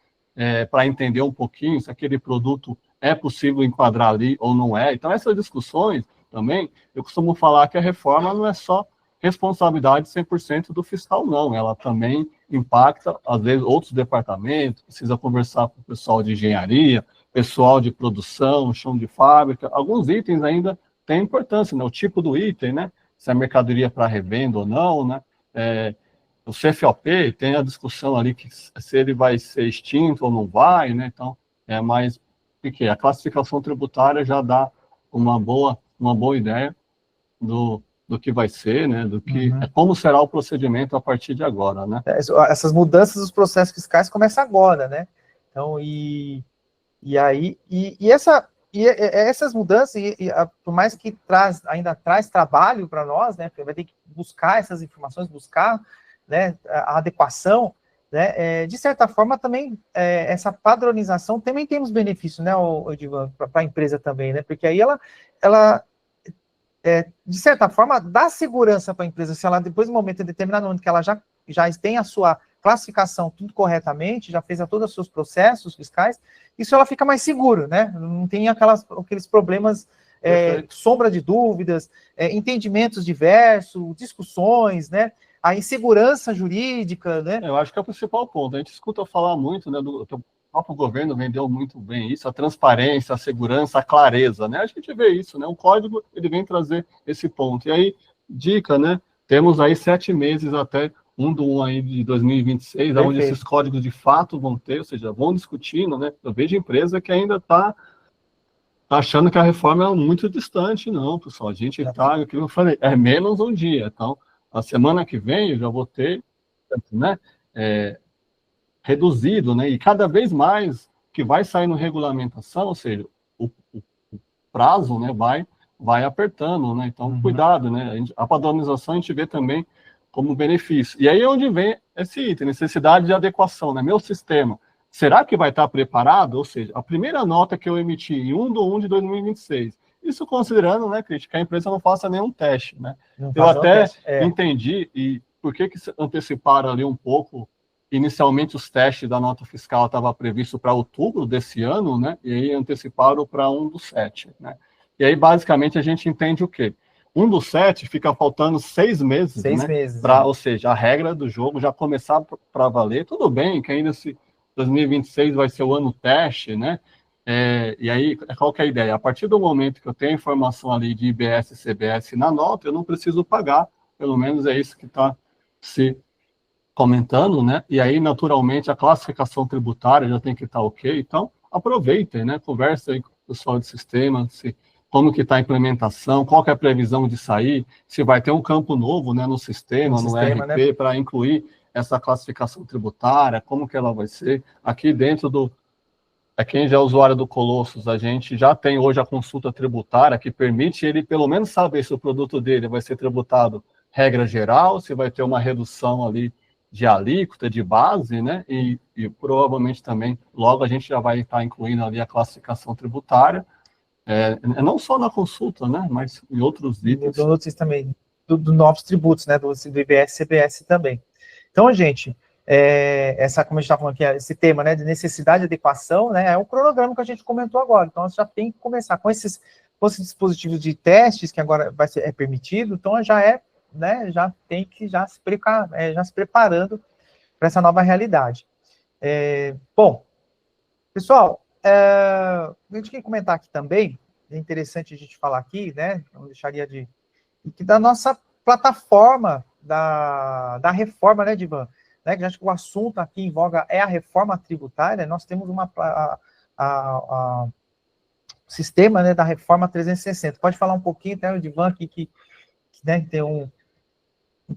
Para entender um pouquinho se aquele produto é possível enquadrar ali ou não é. Então, essas discussões também, eu costumo falar que a reforma não é só responsabilidade 100% do fiscal, não. Ela também impacta, às vezes, outros departamentos, precisa conversar com o pessoal de engenharia, pessoal de produção, chão de fábrica. Alguns itens ainda têm importância, né? O tipo do item, né? Se é mercadoria para revenda ou não, né? O CFOP tem a discussão ali que se ele vai ser extinto ou não vai, né? Então, é mais porque a classificação tributária já dá uma boa ideia do que vai ser, né, do que como será o procedimento a partir de agora, né? Essas mudanças dos processos fiscais começam agora, né? Então, essas mudanças, por mais que ainda traz trabalho para nós, né? Vai ter que buscar essas informações, buscar, né, a adequação, né? De certa forma, também essa padronização também tem uns benefícios, né, Edivan, para a empresa também, né? Porque aí ela de certa forma, dá segurança para a empresa, se ela, depois do momento determinado, momento que ela já tem a sua classificação tudo corretamente, já fez todos os seus processos fiscais, isso ela fica mais seguro, né? Não tem aqueles problemas, sombra de dúvidas, entendimentos diversos, discussões, né? A insegurança jurídica, né? Eu acho que é o principal ponto. A gente escuta falar muito, né, o próprio governo vendeu muito bem isso, a transparência, a segurança, a clareza, né? A gente vê isso, né? O código, ele vem trazer esse ponto. E aí, dica, né? Temos aí 7 meses até 1/1 aí de 2026, onde esses códigos de fato vão ter, ou seja, vão discutindo, né? Eu vejo empresa que ainda está achando que a reforma é muito distante. Não, pessoal, a gente está, aquilo que eu falei, é menos um dia. Então, a semana que vem eu já vou ter, né? Reduzido, né? E cada vez mais que vai saindo regulamentação, ou seja, o prazo, né, vai apertando, né? Então, cuidado, né? A padronização a gente vê também como benefício. E aí é onde vem esse item, necessidade de adequação, né? Meu sistema, será que vai estar preparado? Ou seja, a primeira nota que eu emiti em 1/1 de 2026, isso considerando, né, Cris, que a empresa não faça nenhum teste, né? Eu até entendi, e por que anteciparam ali um pouco. Inicialmente, os testes da nota fiscal estavam previstos para outubro desse ano, né? E aí anteciparam para 1/7, né? E aí, basicamente, a gente entende o quê? 1/7 fica faltando 6 meses, né? Ou seja, a regra do jogo já começar para valer. Tudo bem que ainda 2026 vai ser o ano teste, né? E aí, qual que é a ideia? A partir do momento que eu tenho a informação ali de IBS e CBS na nota, eu não preciso pagar. Pelo menos é isso que está se comentando, né? E aí, naturalmente, a classificação tributária já tem que estar ok. Então, aproveitem, né? Conversa aí com o pessoal de sistema, como que está a implementação, qual que é a previsão de sair, se vai ter um campo novo, né, no sistema, no ERP, né, para incluir essa classificação tributária, como que ela vai ser. Aqui dentro quem já é usuário do Colossus, a gente já tem hoje a consulta tributária que permite ele, pelo menos, saber se o produto dele vai ser tributado regra geral, se vai ter uma redução ali de alíquota, de base, né? E provavelmente também, logo a gente já vai estar incluindo ali a classificação tributária, não só na consulta, né? Mas em outros itens. Outros também, do novos tributos, né? Do IBS e CBS também. Então, gente, como a gente está falando aqui, esse tema, né, de necessidade de adequação, né? É o cronograma que a gente comentou agora. Então, já tem que começar com esses dispositivos de testes que agora vai ser permitido. Então, né, já tem que já se preparando para essa nova realidade. Bom, pessoal, a gente quer comentar aqui também, é interessante a gente falar aqui, né, eu deixaria da nossa plataforma da reforma, né, Divan, né, que acho que o assunto aqui em voga é a reforma tributária. Nós temos sistema, né, da reforma 360. Pode falar um pouquinho, né, o Divan aqui, que né, tem um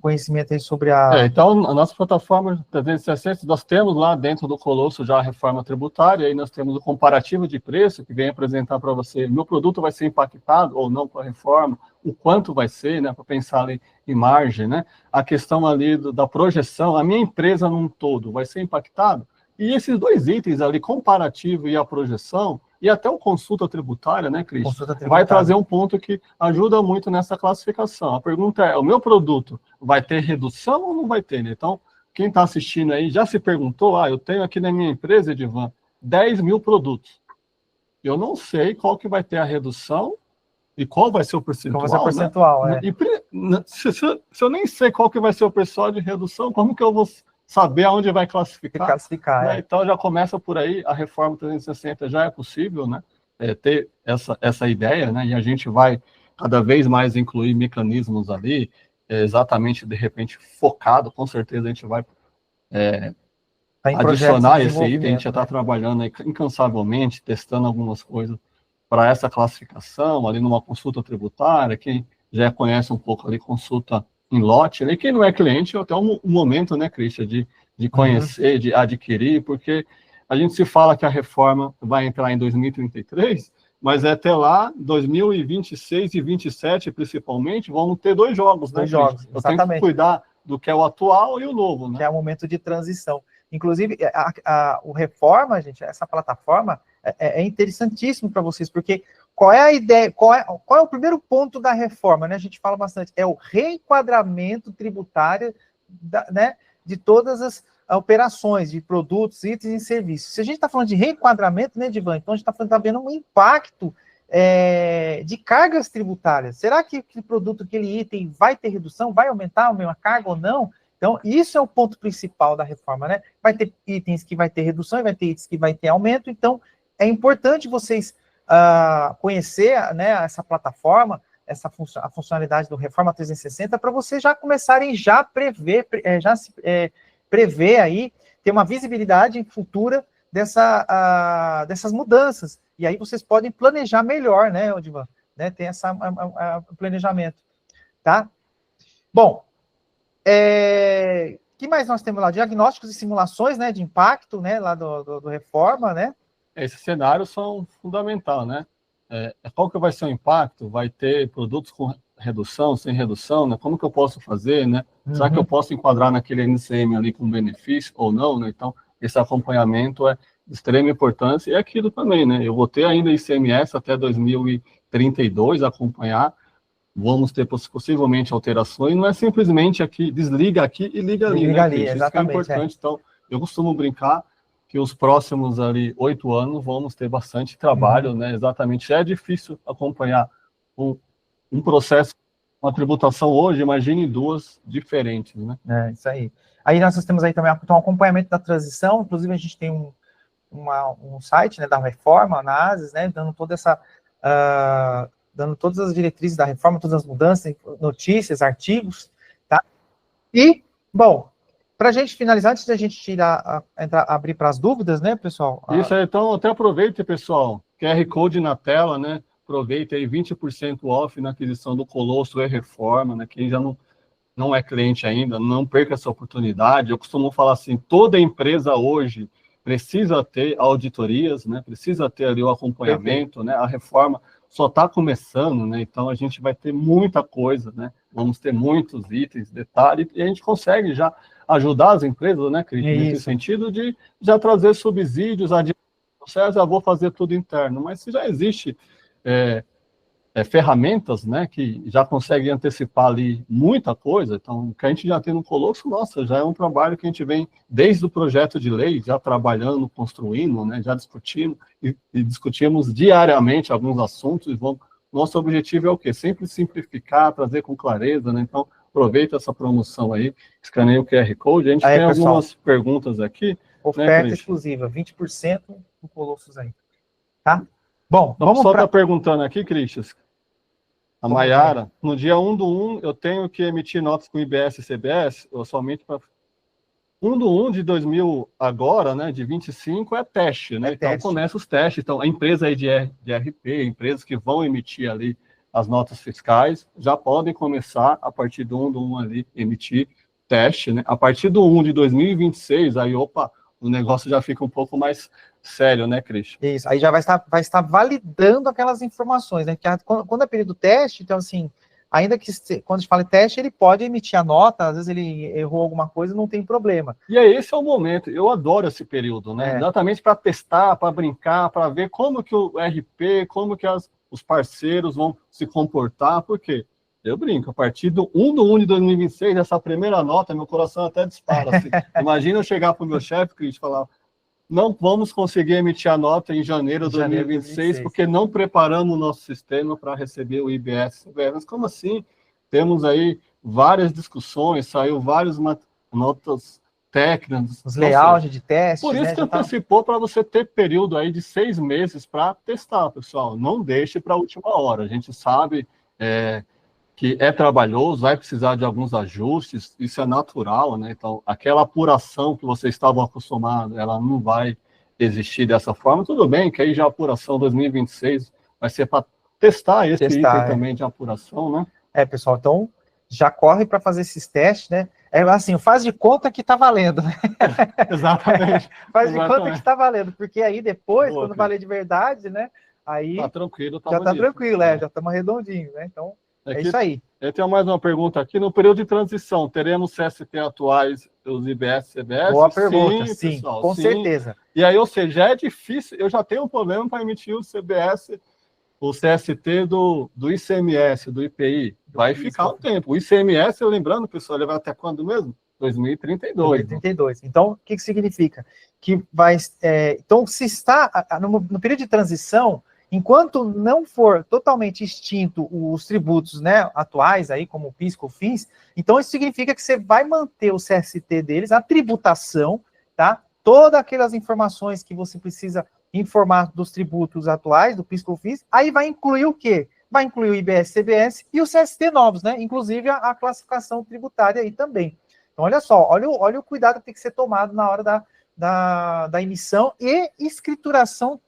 conhecimento aí sobre então, a nossa plataforma 360, nós temos lá dentro do Colosso já a reforma tributária, aí nós temos o comparativo de preço, que vem apresentar para você, meu produto vai ser impactado ou não com a reforma, o quanto vai ser, né, para pensar ali em margem, né, a questão ali da projeção, a minha empresa num todo vai ser impactado, e esses dois itens ali, comparativo e a projeção, e até o consulta tributária, né, Cris? Vai trazer um ponto que ajuda muito nessa classificação. A pergunta é, o meu produto vai ter redução ou não vai ter? Né? Então, quem está assistindo aí já se perguntou, eu tenho aqui na minha empresa, Edivan, 10 mil produtos. Eu não sei qual que vai ter a redução e qual vai ser o percentual. Qual vai ser o percentual, né? Se eu nem sei qual que vai ser o percentual de redução, como que eu vou saber aonde vai classificar? Né? Então, já começa por aí, a reforma 360 já é possível, né? Ter essa ideia, né? E a gente vai cada vez mais incluir mecanismos ali, exatamente, de repente, focado, com certeza a gente vai Tá em projetos de adicionar esse item, a gente desenvolvimento, já está trabalhando aí incansavelmente, testando algumas coisas para essa classificação, ali numa consulta tributária, quem já conhece um pouco ali, consulta em lote, ali, quem não é cliente, até um momento, né, Christian, de conhecer, de adquirir, porque a gente se fala que a reforma vai entrar em 2033, mas até lá, 2026 e 2027, principalmente, vão ter 2 jogos, né, Dois jogos, Christian? Eu tenho que cuidar do que é o atual e o novo, né? Que é o momento de transição. Inclusive, o Reforma, gente, essa plataforma é interessantíssimo para vocês, porque qual é a ideia, qual é o primeiro ponto da reforma, né? A gente fala bastante, é o reenquadramento tributário né, de todas as operações de produtos, itens e serviços. Se a gente está falando de reenquadramento, né, Divan, então a gente está vendo um impacto de cargas tributárias. Será que aquele produto, aquele item vai ter redução, vai aumentar a mesma carga ou não? Então, isso é o ponto principal da reforma, né? Vai ter itens que vai ter redução e vai ter itens que vai ter aumento. Então, é importante vocês conhecer, né, essa plataforma, a funcionalidade do Reforma 360, para vocês já começarem já prever aí, ter uma visibilidade futura dessas mudanças. E aí vocês podem planejar melhor, né, Odivan? Né, ter esse planejamento, tá? Bom, que mais nós temos lá? Diagnósticos e simulações, né, de impacto, né, lá do Reforma, né? Esses cenários são fundamentais, né? Qual que vai ser o impacto? Vai ter produtos com redução, sem redução, né? Como que eu posso fazer, né? Será que eu posso enquadrar naquele NCM ali com benefício ou não, né? Então, esse acompanhamento é de extrema importância e aquilo também, né? Eu vou ter ainda ICMS até 2032 a acompanhar, vamos ter possivelmente alterações, não é simplesmente aqui, desliga aqui e liga ali, né, Cris? Isso que é importante. Então, eu costumo brincar que os próximos ali 8 anos vamos ter bastante trabalho, né? Exatamente, é difícil acompanhar um processo, uma tributação hoje, imagine 2 diferentes, né? Isso aí. Aí nós temos aí também um acompanhamento da transição, inclusive a gente tem um site, né, da reforma, na ASES, né, dando todas as diretrizes da reforma, todas as mudanças, notícias, artigos, tá? E, bom, para a gente finalizar, antes da gente abrir para as dúvidas, né, pessoal? Isso aí, então, até aproveite, pessoal, QR Code na tela, né? Aproveite aí 20% off na aquisição do Colosso e Reforma, né? Quem já não é cliente ainda, não perca essa oportunidade. Eu costumo falar assim, toda empresa hoje precisa ter auditorias, né? Precisa ter ali o acompanhamento, né? A reforma só está começando, né? Então a gente vai ter muita coisa, né? Vamos ter muitos itens, detalhes, e a gente consegue já ajudar as empresas, né, Cris? Nesse sentido de já trazer subsídios, já vou fazer tudo interno, mas se já existe ferramentas, né, que já conseguem antecipar ali muita coisa, então o que a gente já tem no Colosso, nossa, já é um trabalho que a gente vem desde o projeto de lei, já trabalhando, construindo, né, já discutindo, e discutimos diariamente alguns assuntos, e nosso objetivo é o quê? Sempre simplificar, trazer com clareza, né, então aproveita essa promoção aí, escaneia o QR Code, a gente tem algumas perguntas aqui. Oferta, né, exclusiva, 20% do Colossus aí, tá? Bom, vamos só está perguntando aqui, Cristian, a Maiara, no dia 1/1, eu tenho que emitir notas com IBS e CBS, ou somente para 1/1 de 2000 agora, né, de 25, é teste, né? Então, começa os testes. Então, a empresa aí de RP, empresas que vão emitir ali as notas fiscais, já podem começar, a partir do 1/1 ali, emitir teste, né? A partir do 1 de 2026, aí, o negócio já fica um pouco mais sério, né, Cris? Isso, aí já vai estar validando aquelas informações, né? Porque quando é período teste, então, assim, ainda que quando a gente fala em teste, ele pode emitir a nota, às vezes ele errou alguma coisa, não tem problema. E aí, esse é o momento, eu adoro esse período, né? Exatamente para testar, para brincar, para ver como que o RP, como que os parceiros vão se comportar, porque eu brinco, a partir do 1/1 de 2026, essa primeira nota, meu coração até dispara. Assim. Imagina eu chegar para o meu chefe, Cris, e falar, não vamos conseguir emitir a nota em janeiro de 2026, porque não preparamos o nosso sistema para receber o IBS. Mas como assim? Temos aí várias discussões, saiu várias notas técnicas. Os layouts de teste. Por isso que antecipou para você ter período aí de 6 meses para testar, pessoal. Não deixe para a última hora. A gente sabe que é trabalhoso, vai precisar de alguns ajustes, isso é natural, né? Então, aquela apuração que vocês estavam acostumados, ela não vai existir dessa forma. Tudo bem que aí já a apuração 2026 vai ser para testar esse item também de apuração, né? Pessoal, então já corre para fazer esses testes, né? É assim, faz de conta que está valendo, né? Exatamente. Faz de conta que está valendo, porque aí depois, quando valer de verdade, né? Aí tá tranquilo, já está tranquilo, já estamos redondinhos, né? Então, é isso aí. Eu tenho mais uma pergunta aqui. No período de transição, teremos CST atuais, os IBS, CBS? Boa pergunta, sim, pessoal, com certeza. E aí, ou seja, já é difícil, eu já tenho um problema para emitir o CBS, o CST do ICMS, do IPI. Vai ficar um tempo. O ICMS, lembrando, pessoal, ele vai até quando mesmo? 2032. 2032. Né? Então, o que significa? Que vai... então, se está no período de transição, enquanto não for totalmente extinto os tributos, né, atuais, aí, como o PIS, COFINS, então isso significa que você vai manter o CST deles, a tributação, tá? Todas aquelas informações que você precisa informar dos tributos atuais, do PIS, COFINS, aí vai incluir o quê? Vai incluir o IBS, CBS e o CST novos, né? Inclusive a classificação tributária aí também. Então, olha só, olha o cuidado que tem que ser tomado na hora da emissão e escrituração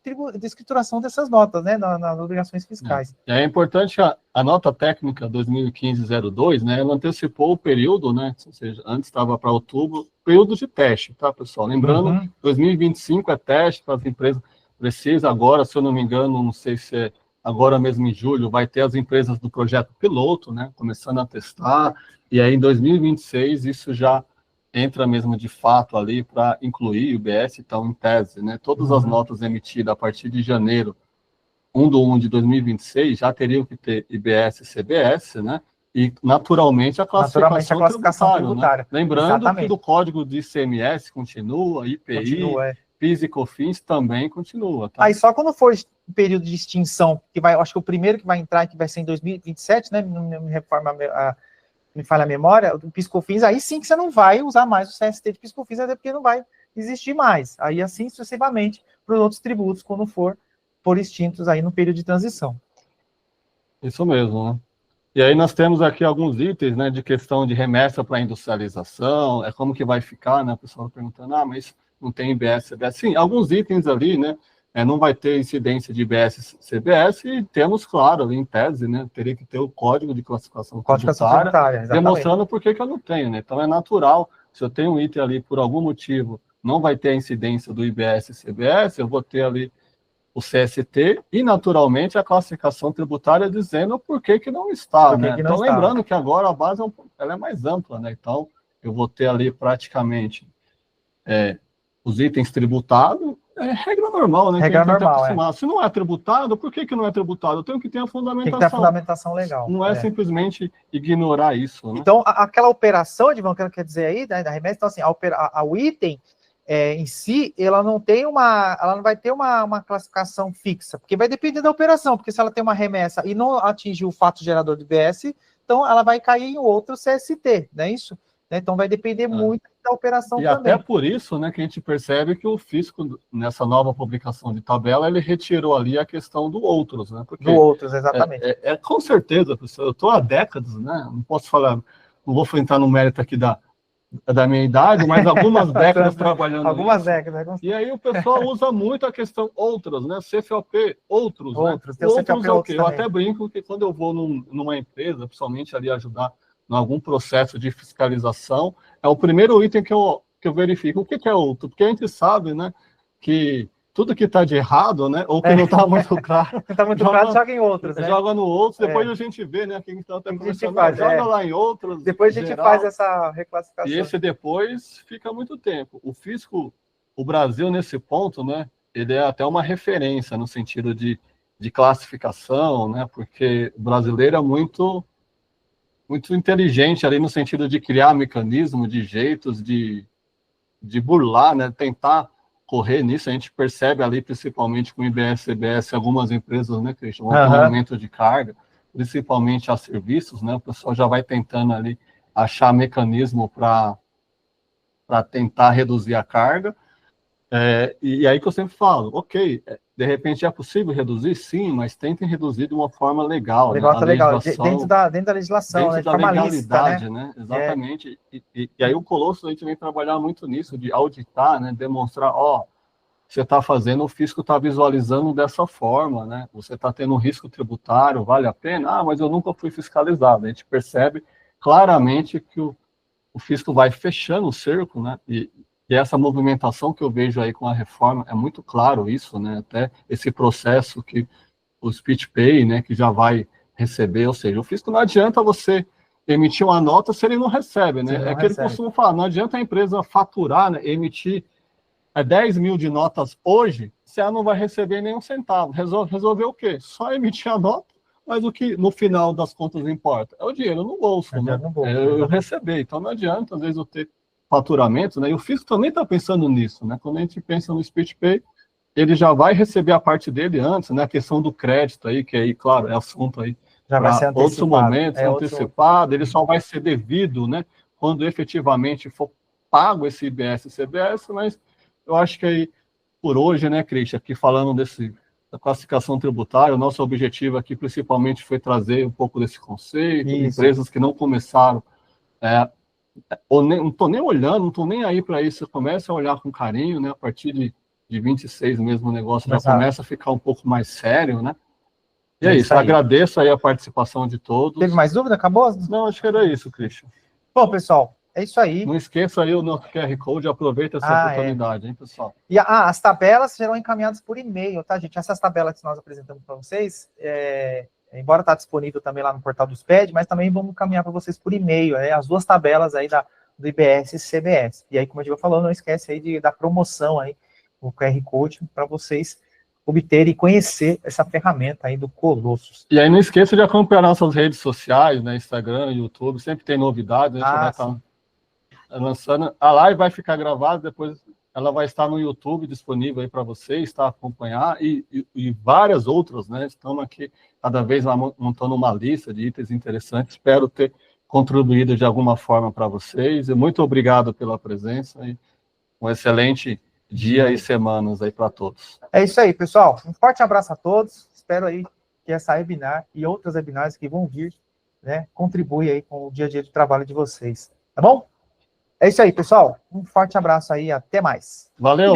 dessas notas, né, nas obrigações fiscais. É importante a nota técnica 2015-02, né, ela antecipou o período, né, ou seja, antes estava para outubro, período de teste, tá, pessoal? Lembrando, 2025 é teste para as empresas, precisa agora, se eu não me engano, não sei se é agora mesmo em julho, vai ter as empresas do projeto piloto, né, começando a testar, e aí em 2026 isso já entra mesmo de fato ali para incluir o IBS, então, em tese, né? Todas as notas emitidas a partir de janeiro 1/1 de 2026 já teriam que ter IBS e CBS, né? E, naturalmente, a classificação tributária. Né? Lembrando que do código de ICMS continua, IPI, PIS e COFINS também continua. Tá? Aí só quando for o período de extinção, que vai, acho que o primeiro que vai entrar, que vai ser em 2027, né? Me falha a memória, o PIS/COFINS, aí sim que você não vai usar mais o CST de PIS/COFINS, até porque não vai existir mais. Aí assim sucessivamente para os outros tributos, quando for extintos aí no período de transição. Isso mesmo, né? E aí nós temos aqui alguns itens, né, de questão de remessa para industrialização, como que vai ficar, né? O pessoal perguntando, mas não tem IBS, CBS. Sim, alguns itens ali, né? Não vai ter incidência de IBS, CBS, e temos, claro, ali em tese, né? Teria que ter o código de classificação tributária, demonstrando por que eu não tenho, né? Então é natural, se eu tenho um item ali por algum motivo, não vai ter a incidência do IBS e CBS, eu vou ter ali o CST e, naturalmente, a classificação tributária dizendo por que não está, né? Então, lembrando que agora a base ela é mais ampla, né? Então, eu vou ter ali praticamente os itens tributados, regra normal, né? Regra normal, Se não é tributado, por que não é tributado? Eu tenho que ter a fundamentação. Tem que ter a fundamentação legal. Não é simplesmente ignorar isso, né? Então, aquela operação, Edvan, que ela quer dizer aí, da remessa, então, assim, o item em si, ela não vai ter uma classificação fixa, porque vai depender da operação, porque se ela tem uma remessa e não atingir o fato gerador do IBS, então ela vai cair em outro CST, não é isso? Então vai depender muito da operação e também. E até por isso, né, que a gente percebe que o fisco, nessa nova publicação de tabela, ele retirou ali a questão do outros, né? Porque do outros, exatamente. Com certeza, pessoal, eu estou há décadas, né? Não posso falar, não vou entrar no mérito aqui da minha idade, mas algumas décadas trabalhando algumas décadas. E aí o pessoal usa muito a questão outros, né? CFOP, outros, né? Outros é o quê? Eu até brinco que quando eu vou numa empresa, principalmente ali ajudar em algum processo de fiscalização, é o primeiro item que eu verifico. O que é outro? Porque a gente sabe, né, que tudo que está de errado, né, ou que não está muito claro, não está muito claro, joga em outros, né? Joga no outros, depois a gente vê, né, quem está até conversando, joga lá em outros. Depois a gente faz essa reclassificação. E esse depois fica muito tempo. O fisco, o Brasil nesse ponto, né, ele é até uma referência no sentido de classificação, né, porque o brasileiro é muito inteligente ali no sentido de criar mecanismos, de jeitos de burlar, né, tentar correr nisso. A gente percebe ali, principalmente com o IBS, CBS, algumas empresas, né, que chamam de aumento de carga, principalmente a serviços, né, o pessoal já vai tentando ali achar mecanismo para tentar reduzir a carga. E aí que eu sempre falo, ok, de repente é possível reduzir? Sim, mas tentem reduzir de uma forma legal, né? A Legal. legislação, Dentro da legislação, dentro né? De da forma lícita, legalidade, né? Exatamente. E aí o Colosso, a gente vem trabalhar muito nisso, de auditar, né? Demonstrar, ó, você está fazendo, o fisco está visualizando dessa forma, né? Você está tendo um risco tributário, vale a pena? Ah, mas eu nunca fui fiscalizado. A gente percebe claramente que o fisco vai fechando o cerco, né? E essa movimentação que eu vejo aí com a reforma, é muito claro isso, né? Até esse processo que o SpeechPay, né, que já vai receber, ou seja, o fisco não adianta você emitir uma nota se ele não recebe, né? É que ele costuma falar, não adianta a empresa faturar, né, emitir 10 mil de notas hoje, se ela não vai receber nenhum centavo. Resolver o quê? Só emitir a nota, mas o que no final das contas importa é o dinheiro no bolso, né? Eu receber. Então não adianta, às vezes, eu ter faturamento, né? E o fisco também está pensando nisso, né? Quando a gente pensa no SpeechPay, ele já vai receber a parte dele antes, né? A questão do crédito aí, que aí, claro, é assunto aí para outros momentos, antecipado, ele só vai ser devido, né? Quando efetivamente for pago esse IBS e CBS, mas eu acho que aí, por hoje, né, Cristian, aqui falando da classificação tributária, o nosso objetivo aqui principalmente foi trazer um pouco desse conceito, empresas que não começaram, não estou nem olhando, não estou nem aí para isso, você começa a olhar com carinho, né, a partir de 26 mesmo o negócio já começa a ficar um pouco mais sério, né? E é isso, agradeço aí a participação de todos. Teve mais dúvida? Acabou? Não, acho que era isso, Cristian. Bom, pessoal, é isso aí. Não esqueça aí o nosso QR Code, aproveita essa oportunidade, hein, pessoal? E as tabelas serão encaminhadas por e-mail, tá, gente? Essas tabelas que nós apresentamos para vocês, embora está disponível também lá no portal do SPED, mas também vamos encaminhar para vocês por e-mail, as duas tabelas aí do IBS e CBS. E aí, como a gente falou, não esquece aí da promoção aí, o QR Code, para vocês obterem e conhecer essa ferramenta aí do Colossus. E aí não esqueça de acompanhar nossas redes sociais, né, Instagram, YouTube, sempre tem novidades, a gente vai estar lançando. A live vai ficar gravada, depois ela vai estar no YouTube disponível aí para vocês, tá, acompanhar, e várias outras, né, estamos aqui cada vez montando uma lista de itens interessantes, espero ter contribuído de alguma forma para vocês, e muito obrigado pela presença, e um excelente dia e semanas aí para todos. É isso aí, pessoal. Um forte abraço a todos. Espero aí que essa webinar e outras webinars que vão vir, né, contribuem aí com o dia a dia de trabalho de vocês. Tá bom? É isso aí, pessoal. Um forte abraço aí. Até mais. Valeu!